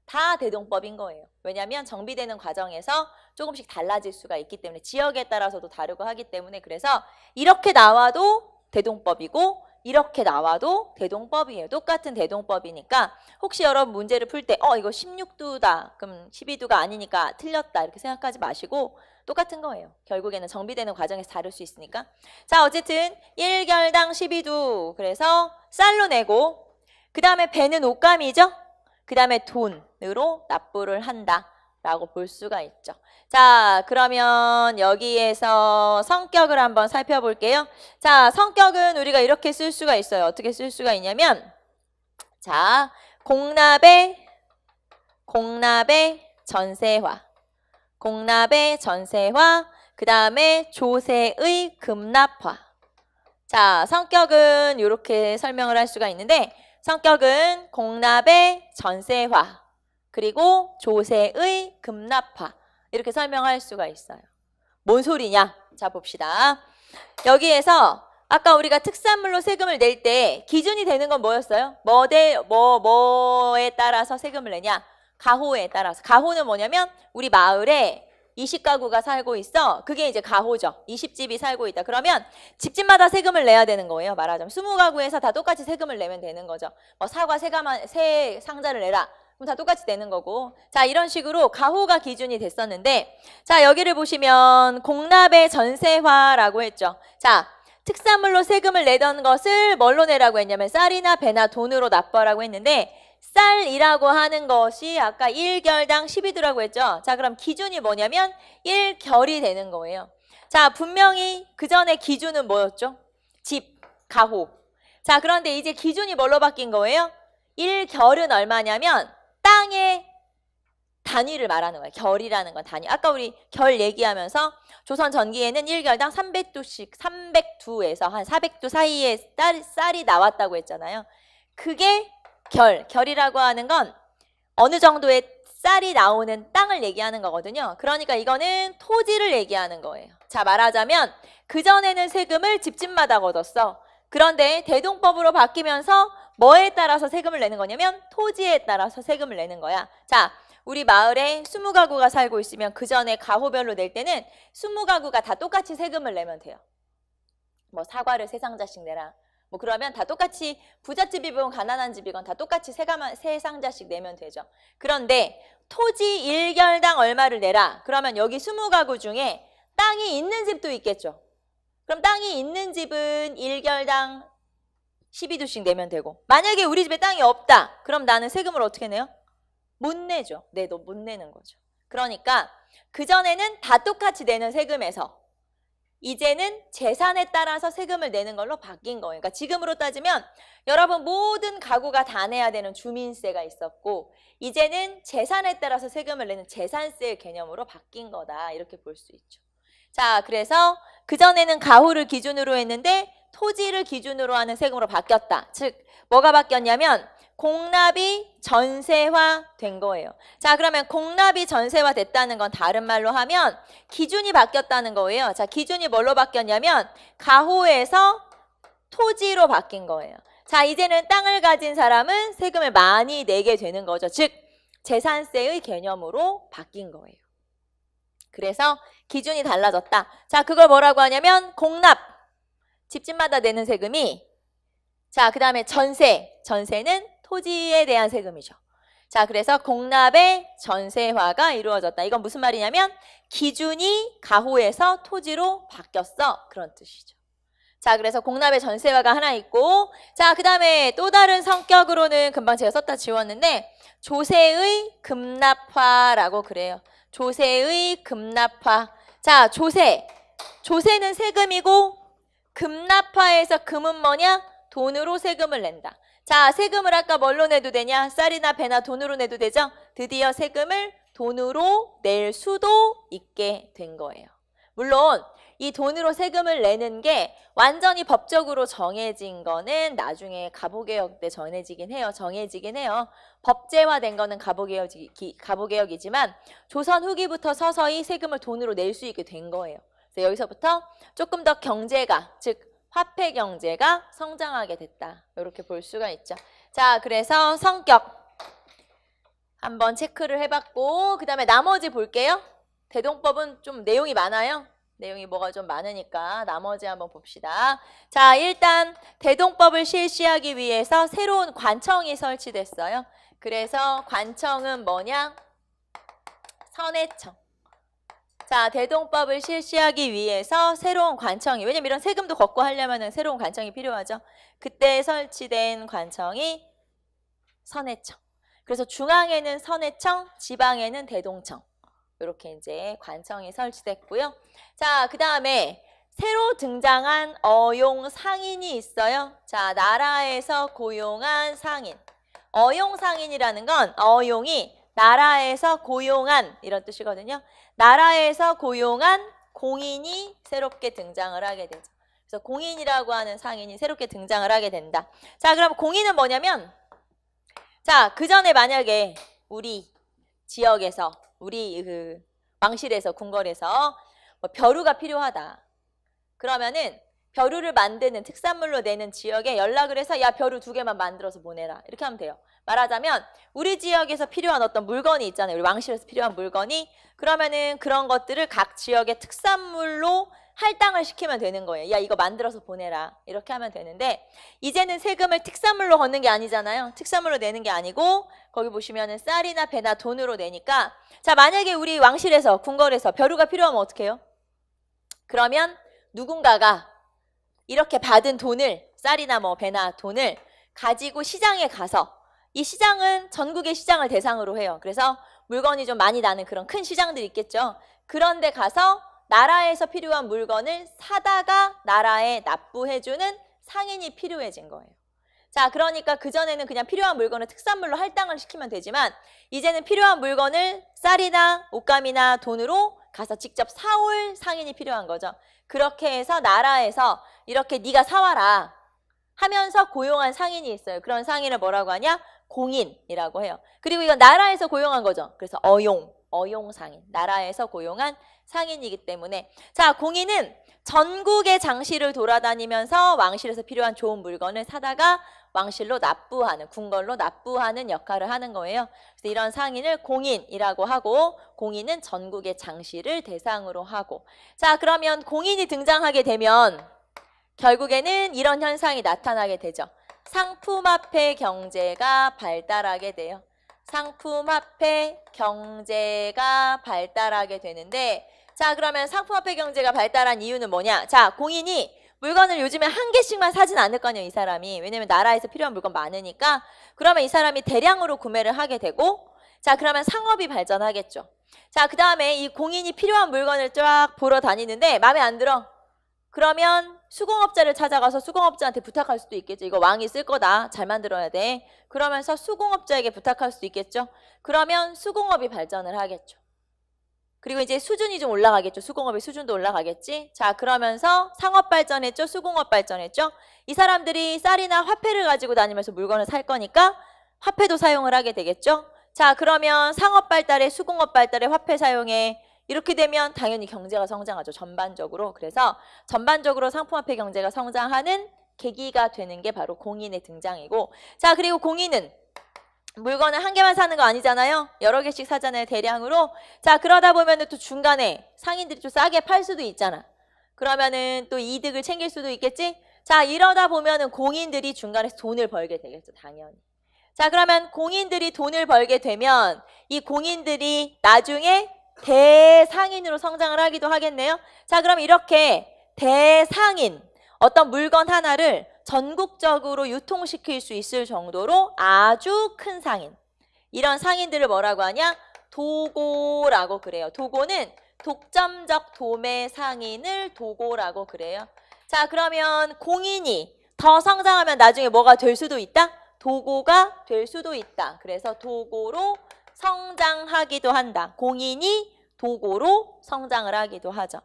다 대동법인 거예요. 왜냐하면 정비되는 과정에서 조금씩 달라질 수가 있기 때문에 지역에 따라서도 다르고 하기 때문에 그래서 이렇게 나와도 대동법이고 이렇게 나와도 대동법이에요. 똑같은 대동법이니까 혹시 여러분 문제를 풀 때 이거 16두다. 그럼 12두가 아니니까 틀렸다. 이렇게 생각하지 마시고 똑같은 거예요. 결국에는 정비되는 과정에서 다를 수 있으니까. 자, 어쨌든 1결당 12두. 그래서 쌀로 내고 그 다음에 배는 옷감이죠. 그 다음에 돈으로 납부를 한다라고 볼 수가 있죠. 자, 그러면 여기에서 성격을 한번 살펴볼게요. 자, 성격은 우리가 이렇게 쓸 수가 있어요. 어떻게 쓸 수가 있냐면 자, 공납의 전세화. 공납의 전세화, 그 다음에 조세의 급납화. 자, 성격은 이렇게 설명을 할 수가 있는데 성격은 공납의 전세화, 그리고 조세의 급납화 이렇게 설명할 수가 있어요. 뭔 소리냐? 자, 봅시다. 여기에서 아까 우리가 특산물로 세금을 낼 때 기준이 되는 건 뭐였어요? 뭐에 따라서 세금을 내냐? 가호에 따라서. 가호는 뭐냐면 우리 마을에 20가구가 살고 있어. 그게 이제 가호죠. 20집이 살고 있다. 그러면 집집마다 세금을 내야 되는 거예요. 말하자면 20가구에서 다 똑같이 세금을 내면 되는 거죠. 뭐 사과 세 상자를 내라. 그럼 다 똑같이 내는 거고. 자, 이런 식으로 가호가 기준이 됐었는데 자, 여기를 보시면 공납의 전세화라고 했죠. 자, 특산물로 세금을 내던 것을 뭘로 내라고 했냐면 쌀이나 배나 돈으로 납부하라고 했는데 쌀이라고 하는 것이 아까 1결당 12두라고 했죠. 자, 그럼 기준이 뭐냐면 1결이 되는 거예요. 자, 분명히 그 전에 기준은 뭐였죠? 집, 가호. 자, 그런데 이제 기준이 뭘로 바뀐 거예요? 1결은 얼마냐면 땅의 단위를 말하는 거예요. 결이라는 건 단위. 아까 우리 결 얘기하면서 조선 전기에는 1결당 300두에서 한 400두 사이에 쌀이 나왔다고 했잖아요. 그게 결이라고 하는 건 어느 정도의 쌀이 나오는 땅을 얘기하는 거거든요. 그러니까 이거는 토지를 얘기하는 거예요. 자, 말하자면 그전에는 세금을 집집마다 걷었어. 그런데 대동법으로 바뀌면서 뭐에 따라서 세금을 내는 거냐면 토지에 따라서 세금을 내는 거야. 자, 우리 마을에 20가구가 살고 있으면 그전에 가호별로 낼 때는 20가구가 다 똑같이 세금을 내면 돼요. 뭐 사과를 3상자씩 내라. 뭐 그러면 다 똑같이 부잣집이건 가난한 집이건 다 똑같이 세 상자씩 내면 되죠. 그런데 토지 1결당 얼마를 내라. 그러면 여기 20가구 중에 땅이 있는 집도 있겠죠. 그럼 땅이 있는 집은 1결당 12두씩 내면 되고, 만약에 우리 집에 땅이 없다. 그럼 나는 세금을 어떻게 내요? 못 내죠. 너 못 내는 거죠. 그러니까 그전에는 다 똑같이 내는 세금에서 이제는 재산에 따라서 세금을 내는 걸로 바뀐 거예요. 그러니까 지금으로 따지면 여러분 모든 가구가 다 내야 되는 주민세가 있었고, 이제는 재산에 따라서 세금을 내는 재산세 개념으로 바뀐 거다. 이렇게 볼 수 있죠. 자, 그래서 그전에는 가구를 기준으로 했는데 토지를 기준으로 하는 세금으로 바뀌었다. 즉, 뭐가 바뀌었냐면 공납이 전세화 된 거예요. 자, 그러면 공납이 전세화 됐다는 건 다른 말로 하면 기준이 바뀌었다는 거예요. 자, 기준이 뭘로 바뀌었냐면 가호에서 토지로 바뀐 거예요. 자, 이제는 땅을 가진 사람은 세금을 많이 내게 되는 거죠. 즉, 재산세의 개념으로 바뀐 거예요. 그래서 기준이 달라졌다. 자, 그걸 뭐라고 하냐면 공납, 집집마다 내는 세금이, 자, 그 다음에 전세는 토지에 대한 세금이죠. 자, 그래서 공납의 전세화가 이루어졌다. 이건 무슨 말이냐면 기준이 가호에서 토지로 바뀌었어. 그런 뜻이죠. 자, 그래서 공납의 전세화가 하나 있고, 자, 그 다음에 또 다른 성격으로는 금방 제가 썼다 지웠는데 조세의 급납화라고 그래요. 조세의 급납화. 자, 조세는 세금이고 급납화에서 금은 뭐냐? 돈으로 세금을 낸다. 자, 세금을 아까 뭘로 내도 되냐? 쌀이나 배나 돈으로 내도 되죠? 드디어 세금을 돈으로 낼 수도 있게 된 거예요. 물론 이 돈으로 세금을 내는 게 완전히 법적으로 정해진 거는 나중에 가보개혁 때 정해지긴 해요. 법제화된 거는 가보개혁이지만 조선 후기부터 서서히 세금을 돈으로 낼 수 있게 된 거예요. 그래서 여기서부터 조금 더 경제가, 즉 화폐 경제가 성장하게 됐다. 이렇게 볼 수가 있죠. 자, 그래서 성격 한번 체크를 해봤고, 그 다음에 나머지 볼게요. 대동법은 좀 내용이 많아요. 내용이 뭐가 좀 많으니까 나머지 한번 봅시다. 자, 일단 대동법을 실시하기 위해서 새로운 관청이 설치됐어요. 그래서 관청은 뭐냐? 선해청. 자, 대동법을 실시하기 위해서 새로운 관청이, 왜냐면 이런 세금도 걷고 하려면 새로운 관청이 필요하죠. 그때 설치된 관청이 선해청. 그래서 중앙에는 선해청, 지방에는 대동청. 이렇게 이제 관청이 설치됐고요. 자, 그 다음에 새로 등장한 어용 상인이 있어요. 자, 나라에서 고용한 상인. 어용 상인이라는 건 어용이 나라에서 고용한 이런 뜻이거든요. 나라에서 고용한 공인이 새롭게 등장을 하게 되죠. 그래서 공인이라고 하는 상인이 새롭게 등장을 하게 된다. 자, 그럼 공인은 뭐냐면, 자, 그 전에 만약에 우리 지역에서, 우리 그 왕실에서, 궁궐에서 뭐 벼루가 필요하다. 그러면은 벼루를 만드는, 특산물로 내는 지역에 연락을 해서 야, 벼루 2개만 만들어서 보내라. 이렇게 하면 돼요. 말하자면 우리 지역에서 필요한 어떤 물건이 있잖아요. 우리 왕실에서 필요한 물건이. 그러면은 그런 것들을 각 지역의 특산물로 할당을 시키면 되는 거예요. 야, 이거 만들어서 보내라. 이렇게 하면 되는데, 이제는 세금을 특산물로 걷는 게 아니잖아요. 특산물로 내는 게 아니고 거기 보시면은 쌀이나 배나 돈으로 내니까, 자, 만약에 우리 왕실에서, 궁궐에서 벼루가 필요하면 어떻게 해요? 그러면 누군가가 이렇게 받은 돈을, 쌀이나 뭐 배나 돈을 가지고 시장에 가서, 이 시장은 전국의 시장을 대상으로 해요. 그래서 물건이 좀 많이 나는 그런 큰 시장들이 있겠죠. 그런데 가서 나라에서 필요한 물건을 사다가 나라에 납부해주는 상인이 필요해진 거예요. 자, 그러니까 그전에는 그냥 필요한 물건을 특산물로 할당을 시키면 되지만, 이제는 필요한 물건을 쌀이나 옷감이나 돈으로 가서 직접 사올 상인이 필요한 거죠. 그렇게 해서 나라에서 이렇게 네가 사와라 하면서 고용한 상인이 있어요. 그런 상인을 뭐라고 하냐? 공인이라고 해요. 그리고 이건 나라에서 고용한 거죠. 그래서 어용 상인, 나라에서 고용한 상인이기 때문에, 자, 공인은 전국의 장시를 돌아다니면서 왕실에서 필요한 좋은 물건을 사다가 왕실로 납부하는, 궁궐로 납부하는 역할을 하는 거예요. 그래서 이런 상인을 공인이라고 하고, 공인은 전국의 장시를 대상으로 하고. 자, 그러면 공인이 등장하게 되면 결국에는 이런 현상이 나타나게 되죠. 상품화폐 경제가 발달하게 돼요. 상품화폐 경제가 발달하게 되는데, 자, 그러면 상품화폐 경제가 발달한 이유는 뭐냐? 자, 공인이 물건을 요즘에 한 개씩만 사진 않을 거 아니에요, 이 사람이. 왜냐면 나라에서 필요한 물건 많으니까. 그러면 이 사람이 대량으로 구매를 하게 되고, 자, 그러면 상업이 발전하겠죠. 자, 그 다음에 이 공인이 필요한 물건을 쫙 보러 다니는데 마음에 안 들어. 그러면 수공업자를 찾아가서 수공업자한테 부탁할 수도 있겠죠. 이거 왕이 쓸 거다. 잘 만들어야 돼. 그러면서 수공업자에게 부탁할 수도 있겠죠. 그러면 수공업이 발전을 하겠죠. 그리고 이제 수준이 좀 올라가겠죠. 수공업의 수준도 올라가겠지. 자, 그러면서 상업 발전했죠. 수공업 발전했죠. 이 사람들이 쌀이나 화폐를 가지고 다니면서 물건을 살 거니까 화폐도 사용을 하게 되겠죠. 자, 그러면 상업 발달에 수공업 발달에 화폐 사용에 이렇게 되면 당연히 경제가 성장하죠. 전반적으로. 그래서 전반적으로 상품화폐 경제가 성장하는 계기가 되는 게 바로 공인의 등장이고, 자, 그리고 공인은 물건을 한 개만 사는 거 아니잖아요. 여러 개씩 사잖아요. 대량으로. 자, 그러다 보면은 또 중간에 상인들이 좀 싸게 팔 수도 있잖아. 그러면은 또 이득을 챙길 수도 있겠지? 자, 이러다 보면은 공인들이 중간에서 돈을 벌게 되겠죠. 당연히. 자, 그러면 공인들이 돈을 벌게 되면 이 공인들이 나중에 대상인으로 성장을 하기도 하겠네요. 자, 그럼 이렇게 대상인, 어떤 물건 하나를 전국적으로 유통시킬 수 있을 정도로 아주 큰 상인. 이런 상인들을 뭐라고 하냐? 도고라고 그래요. 도고는 독점적 도매 상인을 도고라고 그래요. 자, 그러면 공인이 더 성장하면 나중에 뭐가 될 수도 있다? 도고가 될 수도 있다. 그래서 도고로 성장하기도 한다. 공인이 도고로 성장을 하기도 하죠.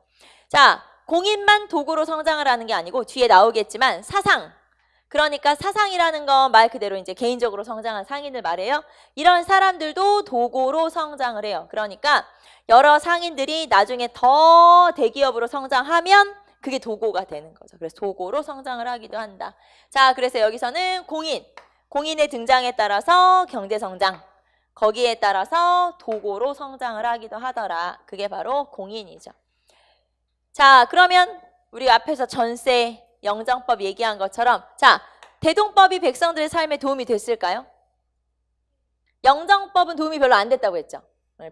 자, 공인만 도구로 성장을 하는 게 아니고 뒤에 나오겠지만 사상, 그러니까 사상이라는 건 말 그대로 이제 개인적으로 성장한 상인을 말해요. 이런 사람들도 도구로 성장을 해요. 그러니까 여러 상인들이 나중에 더 대기업으로 성장하면 그게 도구가 되는 거죠. 그래서 도구로 성장을 하기도 한다. 자, 그래서 여기서는 공인의 등장에 따라서 경제 성장, 거기에 따라서 도구로 성장을 하기도 하더라. 그게 바로 공인이죠. 자, 그러면 우리 앞에서 전세, 영정법 얘기한 것처럼, 자, 대동법이 백성들의 삶에 도움이 됐을까요? 영정법은 도움이 별로 안 됐다고 했죠.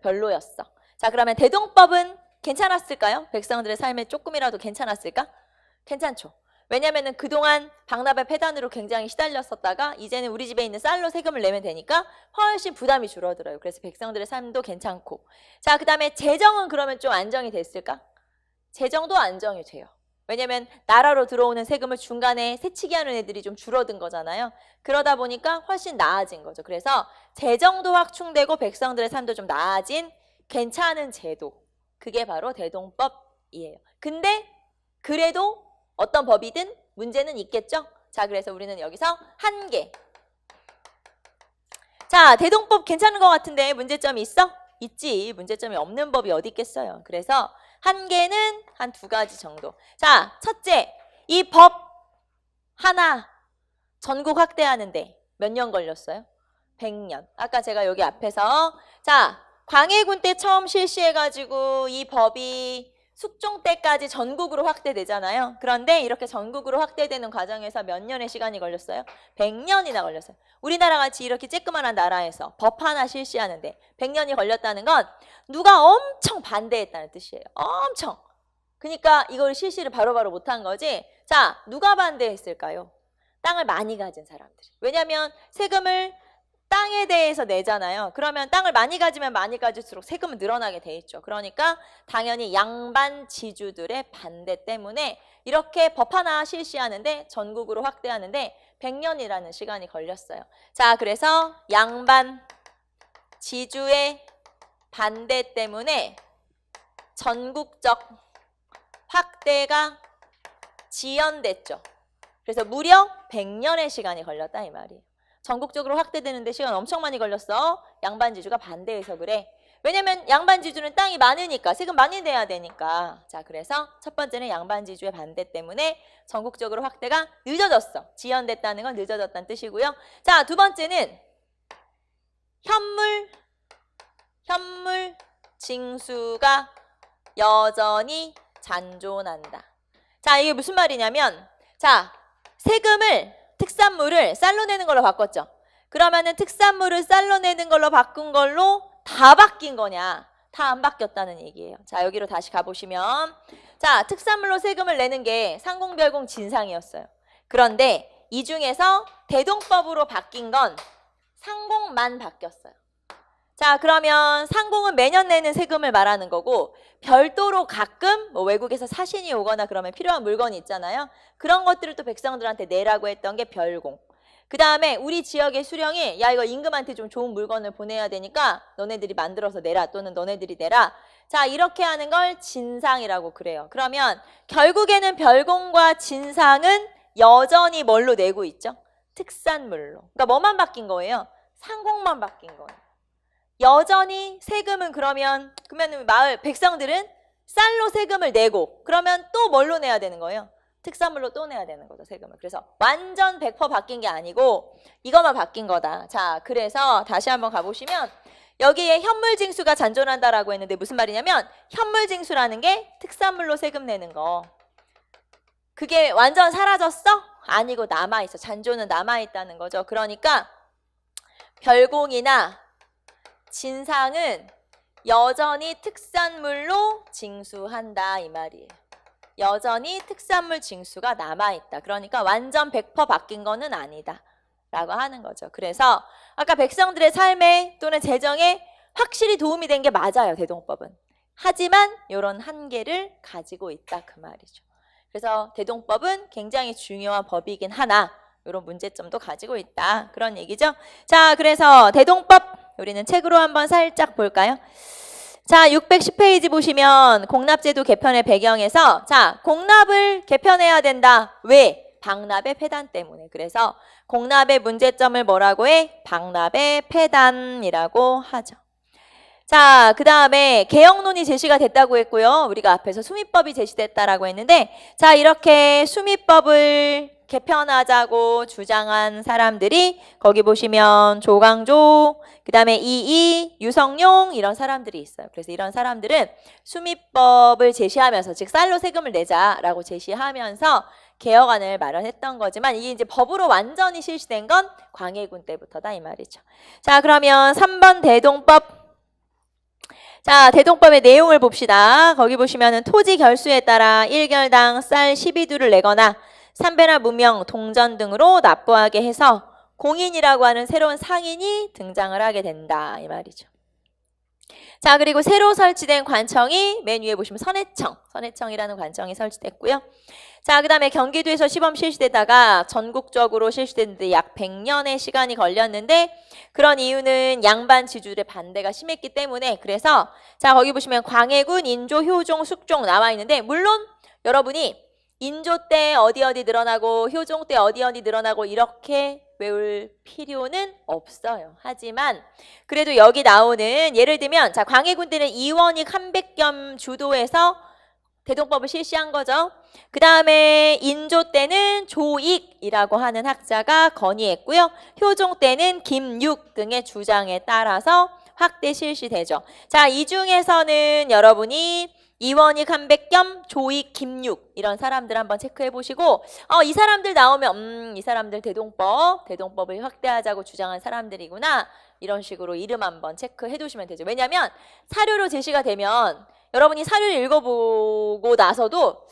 별로였어. 자, 그러면 대동법은 괜찮았을까요? 백성들의 삶에 조금이라도 괜찮았을까? 괜찮죠. 왜냐면은 그동안 방나발 폐단으로 굉장히 시달렸었다가 이제는 우리 집에 있는 쌀로 세금을 내면 되니까 훨씬 부담이 줄어들어요. 그래서 백성들의 삶도 괜찮고. 자, 그 다음에 재정은 그러면 좀 안정이 됐을까? 재정도 안정이 돼요. 왜냐면 나라로 들어오는 세금을 중간에 새치기 하는 애들이 좀 줄어든 거잖아요. 그러다 보니까 훨씬 나아진 거죠. 그래서 재정도 확충되고 백성들의 삶도 좀 나아진 괜찮은 제도. 그게 바로 대동법이에요. 근데 그래도 어떤 법이든 문제는 있겠죠? 자, 그래서 우리는 여기서 한계. 자, 대동법 괜찮은 것 같은데 문제점이 있어? 있지. 문제점이 없는 법이 어디 있겠어요. 그래서 한계는 한 2가지 정도. 자, 첫째, 이 법 하나 전국 확대하는데 몇 년 걸렸어요? 100년. 아까 제가 여기 앞에서 자, 광해군 때 처음 실시해가지고 이 법이 숙종 때까지 전국으로 확대되잖아요. 그런데 이렇게 전국으로 확대되는 과정에서 몇 년의 시간이 걸렸어요? 100년이나 걸렸어요. 우리나라 같이 이렇게 쬐끄만한 나라에서 법 하나 실시하는데 100년이 걸렸다는 건 누가 엄청 반대했다는 뜻이에요. 엄청. 그러니까 이걸 실시를 바로바로 못한 거지. 자, 누가 반대했을까요? 땅을 많이 가진 사람들이. 왜냐하면 세금을 땅에 대해서 내잖아요. 그러면 땅을 많이 가지면 많이 가질수록 세금은 늘어나게 돼 있죠. 그러니까 당연히 양반 지주들의 반대 때문에 이렇게 법 하나 실시하는데 전국으로 확대하는데 100년이라는 시간이 걸렸어요. 자, 그래서 양반 지주의 반대 때문에 전국적 확대가 지연됐죠. 그래서 무려 100년의 시간이 걸렸다 이 말이에요. 전국적으로 확대되는데 시간 엄청 많이 걸렸어. 양반지주가 반대해서 그래. 왜냐면 양반지주는 땅이 많으니까 세금 많이 내야 되니까. 자, 그래서 첫 번째는 양반지주의 반대 때문에 전국적으로 확대가 늦어졌어. 지연됐다는 건 늦어졌다는 뜻이고요. 자, 두 번째는 현물 징수가 여전히 잔존한다. 자, 이게 무슨 말이냐면 자, 세금을 특산물을 쌀로 내는 걸로 바꿨죠. 그러면은 특산물을 쌀로 내는 걸로 바꾼 걸로 다 바뀐 거냐? 다 안 바뀌었다는 얘기예요. 자, 여기로 다시 가보시면 자, 특산물로 세금을 내는 게 상공별공 진상이었어요. 그런데 이 중에서 대동법으로 바뀐 건 상공만 바뀌었어요. 자, 그러면 상공은 매년 내는 세금을 말하는 거고 별도로 가끔 뭐 외국에서 사신이 오거나 그러면 필요한 물건이 있잖아요. 그런 것들을 또 백성들한테 내라고 했던 게 별공. 그 다음에 우리 지역의 수령이 야 이거 임금한테 좀 좋은 물건을 보내야 되니까 너네들이 만들어서 내라 또는 너네들이 내라. 자, 이렇게 하는 걸 진상이라고 그래요. 그러면 결국에는 별공과 진상은 여전히 뭘로 내고 있죠? 특산물로. 그러니까 뭐만 바뀐 거예요? 상공만 바뀐 거예요. 여전히 세금은 그러면 마을 백성들은 쌀로 세금을 내고 그러면 또 뭘로 내야 되는 거예요? 특산물로 또 내야 되는 거죠, 세금을. 그래서 완전 100% 바뀐 게 아니고 이것만 바뀐 거다. 자, 그래서 다시 한번 가보시면 여기에 현물징수가 잔존한다라고 했는데 무슨 말이냐면 현물징수라는 게 특산물로 세금 내는 거. 그게 완전 사라졌어? 아니고 남아있어. 잔존은 남아있다는 거죠. 그러니까 별공이나 진상은 여전히 특산물로 징수한다 이 말이에요. 여전히 특산물 징수가 남아있다. 그러니까 완전 100% 바뀐 거는 아니다 라고 하는 거죠. 그래서 아까 백성들의 삶에 또는 재정에 확실히 도움이 된 게 맞아요. 대동법은. 하지만 이런 한계를 가지고 있다 그 말이죠. 그래서 대동법은 굉장히 중요한 법이긴 하나 이런 문제점도 가지고 있다. 그런 얘기죠. 자, 그래서 대동법 우리는 책으로 한번 살짝 볼까요? 자, 610페이지 보시면 공납제도 개편의 배경에서 자, 공납을 개편해야 된다. 왜? 방납의 폐단 때문에. 그래서 공납의 문제점을 뭐라고 해? 방납의 폐단이라고 하죠. 자, 그 다음에 개혁론이 제시가 됐다고 했고요. 우리가 앞에서 수미법이 제시됐다라고 했는데 자, 이렇게 수미법을 개편하자고 주장한 사람들이 거기 보시면 조광조, 그 다음에 이이, 유성룡 이런 사람들이 있어요. 그래서 이런 사람들은 수미법을 제시하면서 즉 쌀로 세금을 내자라고 제시하면서 개혁안을 마련했던 거지만 이게 이제 법으로 완전히 실시된 건 광해군 때부터다 이 말이죠. 자, 그러면 3번 대동법. 자, 대동법의 내용을 봅시다. 거기 보시면은 토지 결수에 따라 1결당 쌀 12두를 내거나 삼배나 무명, 동전 등으로 납부하게 해서 공인이라고 하는 새로운 상인이 등장을 하게 된다 이 말이죠. 자, 그리고 새로 설치된 관청이 맨 위에 보시면 선해청이라는 관청이 설치됐고요. 자, 그 다음에 경기도에서 시범 실시되다가 전국적으로 실시됐는데 약 100년의 시간이 걸렸는데 그런 이유는 양반 지주들의 반대가 심했기 때문에 그래서 자, 거기 보시면 광해군, 인조, 효종, 숙종 나와 있는데 물론 여러분이 인조 때 어디 늘어나고 효종 때 어디 늘어나고 이렇게 외울 필요는 없어요. 하지만 그래도 여기 나오는 예를 들면 자, 광해군 때는 이원익 한백겸 주도해서 대동법을 실시한 거죠. 그 다음에 인조 때는 조익이라고 하는 학자가 건의했고요. 효종 때는 김육 등의 주장에 따라서 확대 실시되죠. 자, 이 중에서는 여러분이 이원익, 한백겸, 조익, 김육 이런 사람들 한번 체크해 보시고 이 사람들 나오면 이 사람들 대동법을 확대하자고 주장한 사람들이구나 이런 식으로 이름 한번 체크해 두시면 되죠. 왜냐하면 사료로 제시가 되면 여러분이 사료를 읽어보고 나서도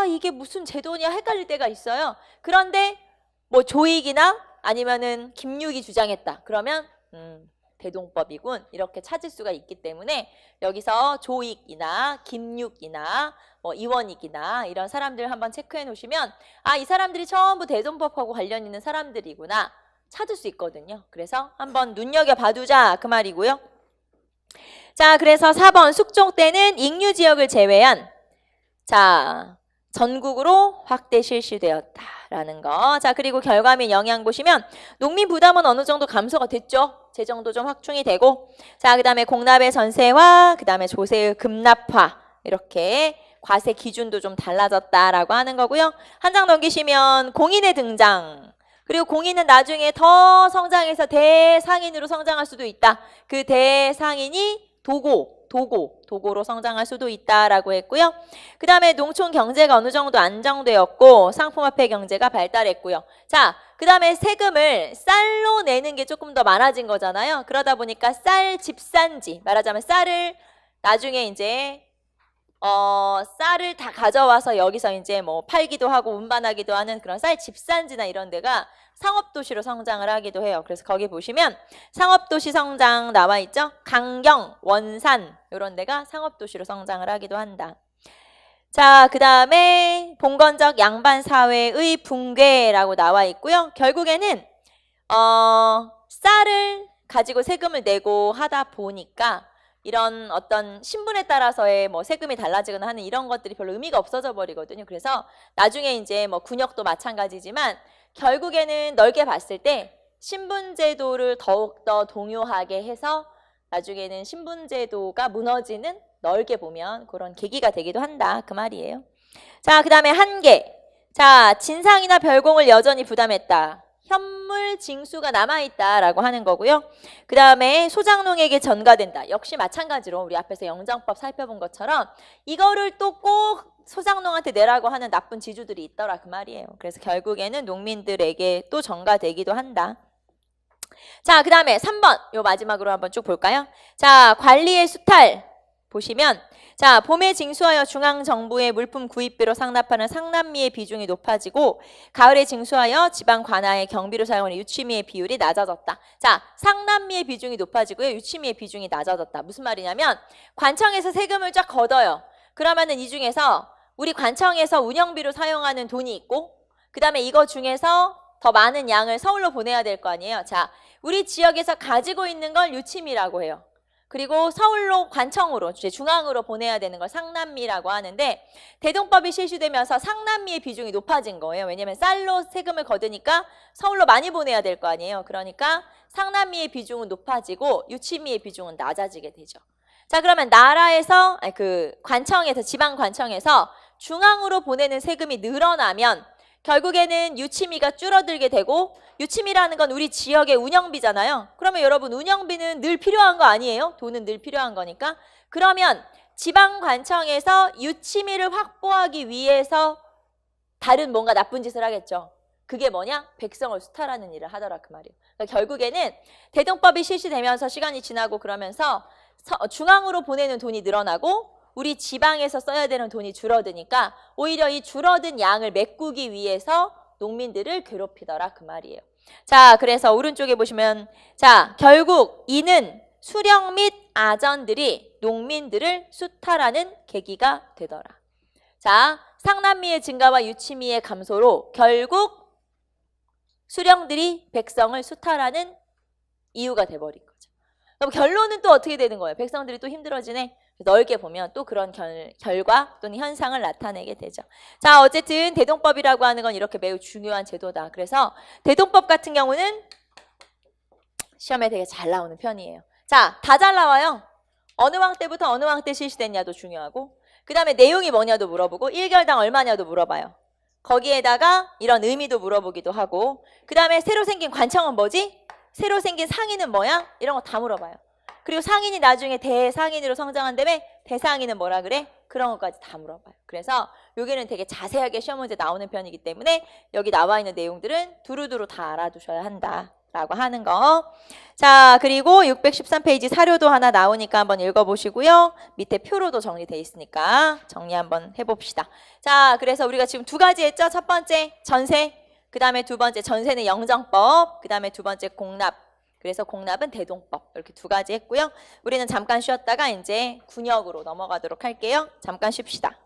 이게 무슨 제도냐 헷갈릴 때가 있어요. 그런데 뭐 조익이나 아니면은 김육이 주장했다. 그러면 대동법이군 이렇게 찾을 수가 있기 때문에 여기서 조익이나 김육이나 뭐 이원익이나 이런 사람들 한번 체크해 놓으시면 이 사람들이 전부 대동법하고 관련 있는 사람들이구나 찾을 수 있거든요. 그래서 한번 눈여겨봐두자 그 말이고요. 자, 그래서 4번 숙종 때는 익류지역을 제외한 자 전국으로 확대 실시되었다라는 거. 자, 그리고 결과 및 영향 보시면 농민 부담은 어느 정도 감소가 됐죠. 재정도 좀 확충이 되고 자, 그 다음에 공납의 전세화, 그 다음에 조세의 급납화 이렇게 과세 기준도 좀 달라졌다라고 하는 거고요. 한 장 넘기시면 공인의 등장. 그리고 공인은 나중에 더 성장해서 대상인으로 성장할 수도 있다. 그 대상인이 도고 도고로 성장할 수도 있다라고 했고요. 그 다음에 농촌 경제가 어느 정도 안정되었고 상품화폐 경제가 발달했고요. 자, 그 다음에 세금을 쌀로 내는 게 조금 더 많아진 거잖아요. 그러다 보니까 쌀 집산지, 말하자면 쌀을 나중에 이제 쌀을 다 가져와서 여기서 이제 뭐 팔기도 하고 운반하기도 하는 그런 쌀 집산지나 이런 데가 상업도시로 성장을 하기도 해요. 그래서 거기 보시면 상업도시 성장 나와 있죠. 강경, 원산 이런 데가 상업도시로 성장을 하기도 한다. 자, 그 다음에 봉건적 양반사회의 붕괴라고 나와 있고요. 결국에는 쌀을 가지고 세금을 내고 하다 보니까 이런 어떤 신분에 따라서의 뭐 세금이 달라지거나 하는 이런 것들이 별로 의미가 없어져 버리거든요. 그래서 나중에 이제 뭐 군역도 마찬가지지만 결국에는 넓게 봤을 때 신분제도를 더욱더 동요하게 해서 나중에는 신분제도가 무너지는 넓게 보면 그런 계기가 되기도 한다. 그 말이에요. 자, 그 다음에 한계. 자, 진상이나 별공을 여전히 부담했다. 현물 징수가 남아있다라고 하는 거고요. 그 다음에 소장농에게 전가된다. 역시 마찬가지로 우리 앞에서 영장법 살펴본 것처럼 이거를 또 꼭 소장농한테 내라고 하는 나쁜 지주들이 있더라 그 말이에요. 그래서 결국에는 농민들에게 또 전가되기도 한다. 자, 그 다음에 3번 요 마지막으로 한번 쭉 볼까요? 자, 관리의 수탈 보시면 자, 봄에 징수하여 중앙정부의 물품 구입비로 상납하는 상납미의 비중이 높아지고 가을에 징수하여 지방 관아의 경비로 사용하는 유치미의 비율이 낮아졌다. 자, 상납미의 비중이 높아지고요. 유치미의 비중이 낮아졌다. 무슨 말이냐면 관청에서 세금을 쫙 걷어요. 그러면은 이 중에서 우리 관청에서 운영비로 사용하는 돈이 있고 그 다음에 이거 중에서 더 많은 양을 서울로 보내야 될 거 아니에요. 자, 우리 지역에서 가지고 있는 걸 유치미라고 해요. 그리고 서울로 관청으로 중앙으로 보내야 되는 걸 상납미라고 하는데 대동법이 실시되면서 상납미의 비중이 높아진 거예요. 왜냐하면 쌀로 세금을 거두니까 서울로 많이 보내야 될 거 아니에요. 그러니까 상납미의 비중은 높아지고 유치미의 비중은 낮아지게 되죠. 자, 그러면 나라에서 관청에서 지방 관청에서 중앙으로 보내는 세금이 늘어나면 결국에는 유치미가 줄어들게 되고 유치미라는 건 우리 지역의 운영비잖아요. 그러면 여러분 운영비는 늘 필요한 거 아니에요? 돈은 늘 필요한 거니까. 그러면 지방관청에서 유치미를 확보하기 위해서 다른 뭔가 나쁜 짓을 하겠죠. 그게 뭐냐? 백성을 수탈하는 일을 하더라 그 말이에요. 그러니까 결국에는 대동법이 실시되면서 시간이 지나고 그러면서 중앙으로 보내는 돈이 늘어나고 우리 지방에서 써야 되는 돈이 줄어드니까 오히려 이 줄어든 양을 메꾸기 위해서 농민들을 괴롭히더라 그 말이에요. 자, 그래서 오른쪽에 보시면 자, 결국 이는 수령 및 아전들이 농민들을 수탈하는 계기가 되더라. 자, 상납미의 증가와 유치미의 감소로 결국 수령들이 백성을 수탈하는 이유가 돼버린 거죠. 그럼 결론은 또 어떻게 되는 거예요? 백성들이 또 힘들어지네. 넓게 보면 또 그런 결과 또는 현상을 나타내게 되죠. 자, 어쨌든 대동법이라고 하는 건 이렇게 매우 중요한 제도다. 그래서 대동법 같은 경우는 시험에 되게 잘 나오는 편이에요. 자, 다 잘 나와요. 어느 왕 때부터 어느 왕 때 실시됐냐도 중요하고 그 다음에 내용이 뭐냐도 물어보고 1결당 얼마냐도 물어봐요. 거기에다가 이런 의미도 물어보기도 하고 그 다음에 새로 생긴 관청은 뭐지? 새로 생긴 상인은 뭐야? 이런 거 다 물어봐요. 그리고 상인이 나중에 대상인으로 성장한 다음에 대상인은 뭐라 그래? 그런 것까지 다 물어봐요. 그래서 여기는 되게 자세하게 시험 문제 나오는 편이기 때문에 여기 나와 있는 내용들은 두루두루 다 알아두셔야 한다라고 하는 거. 자, 그리고 613페이지 사료도 하나 나오니까 한번 읽어보시고요. 밑에 표로도 정리되어 있으니까 정리 한번 해봅시다. 자, 그래서 우리가 지금 두 가지 했죠? 첫 번째 전세, 그 다음에 두 번째 전세는 영정법, 그 다음에 두 번째 공납. 그래서 공납은 대동법 이렇게 두 가지 했고요. 우리는 잠깐 쉬었다가 이제 군역으로 넘어가도록 할게요. 잠깐 쉽시다.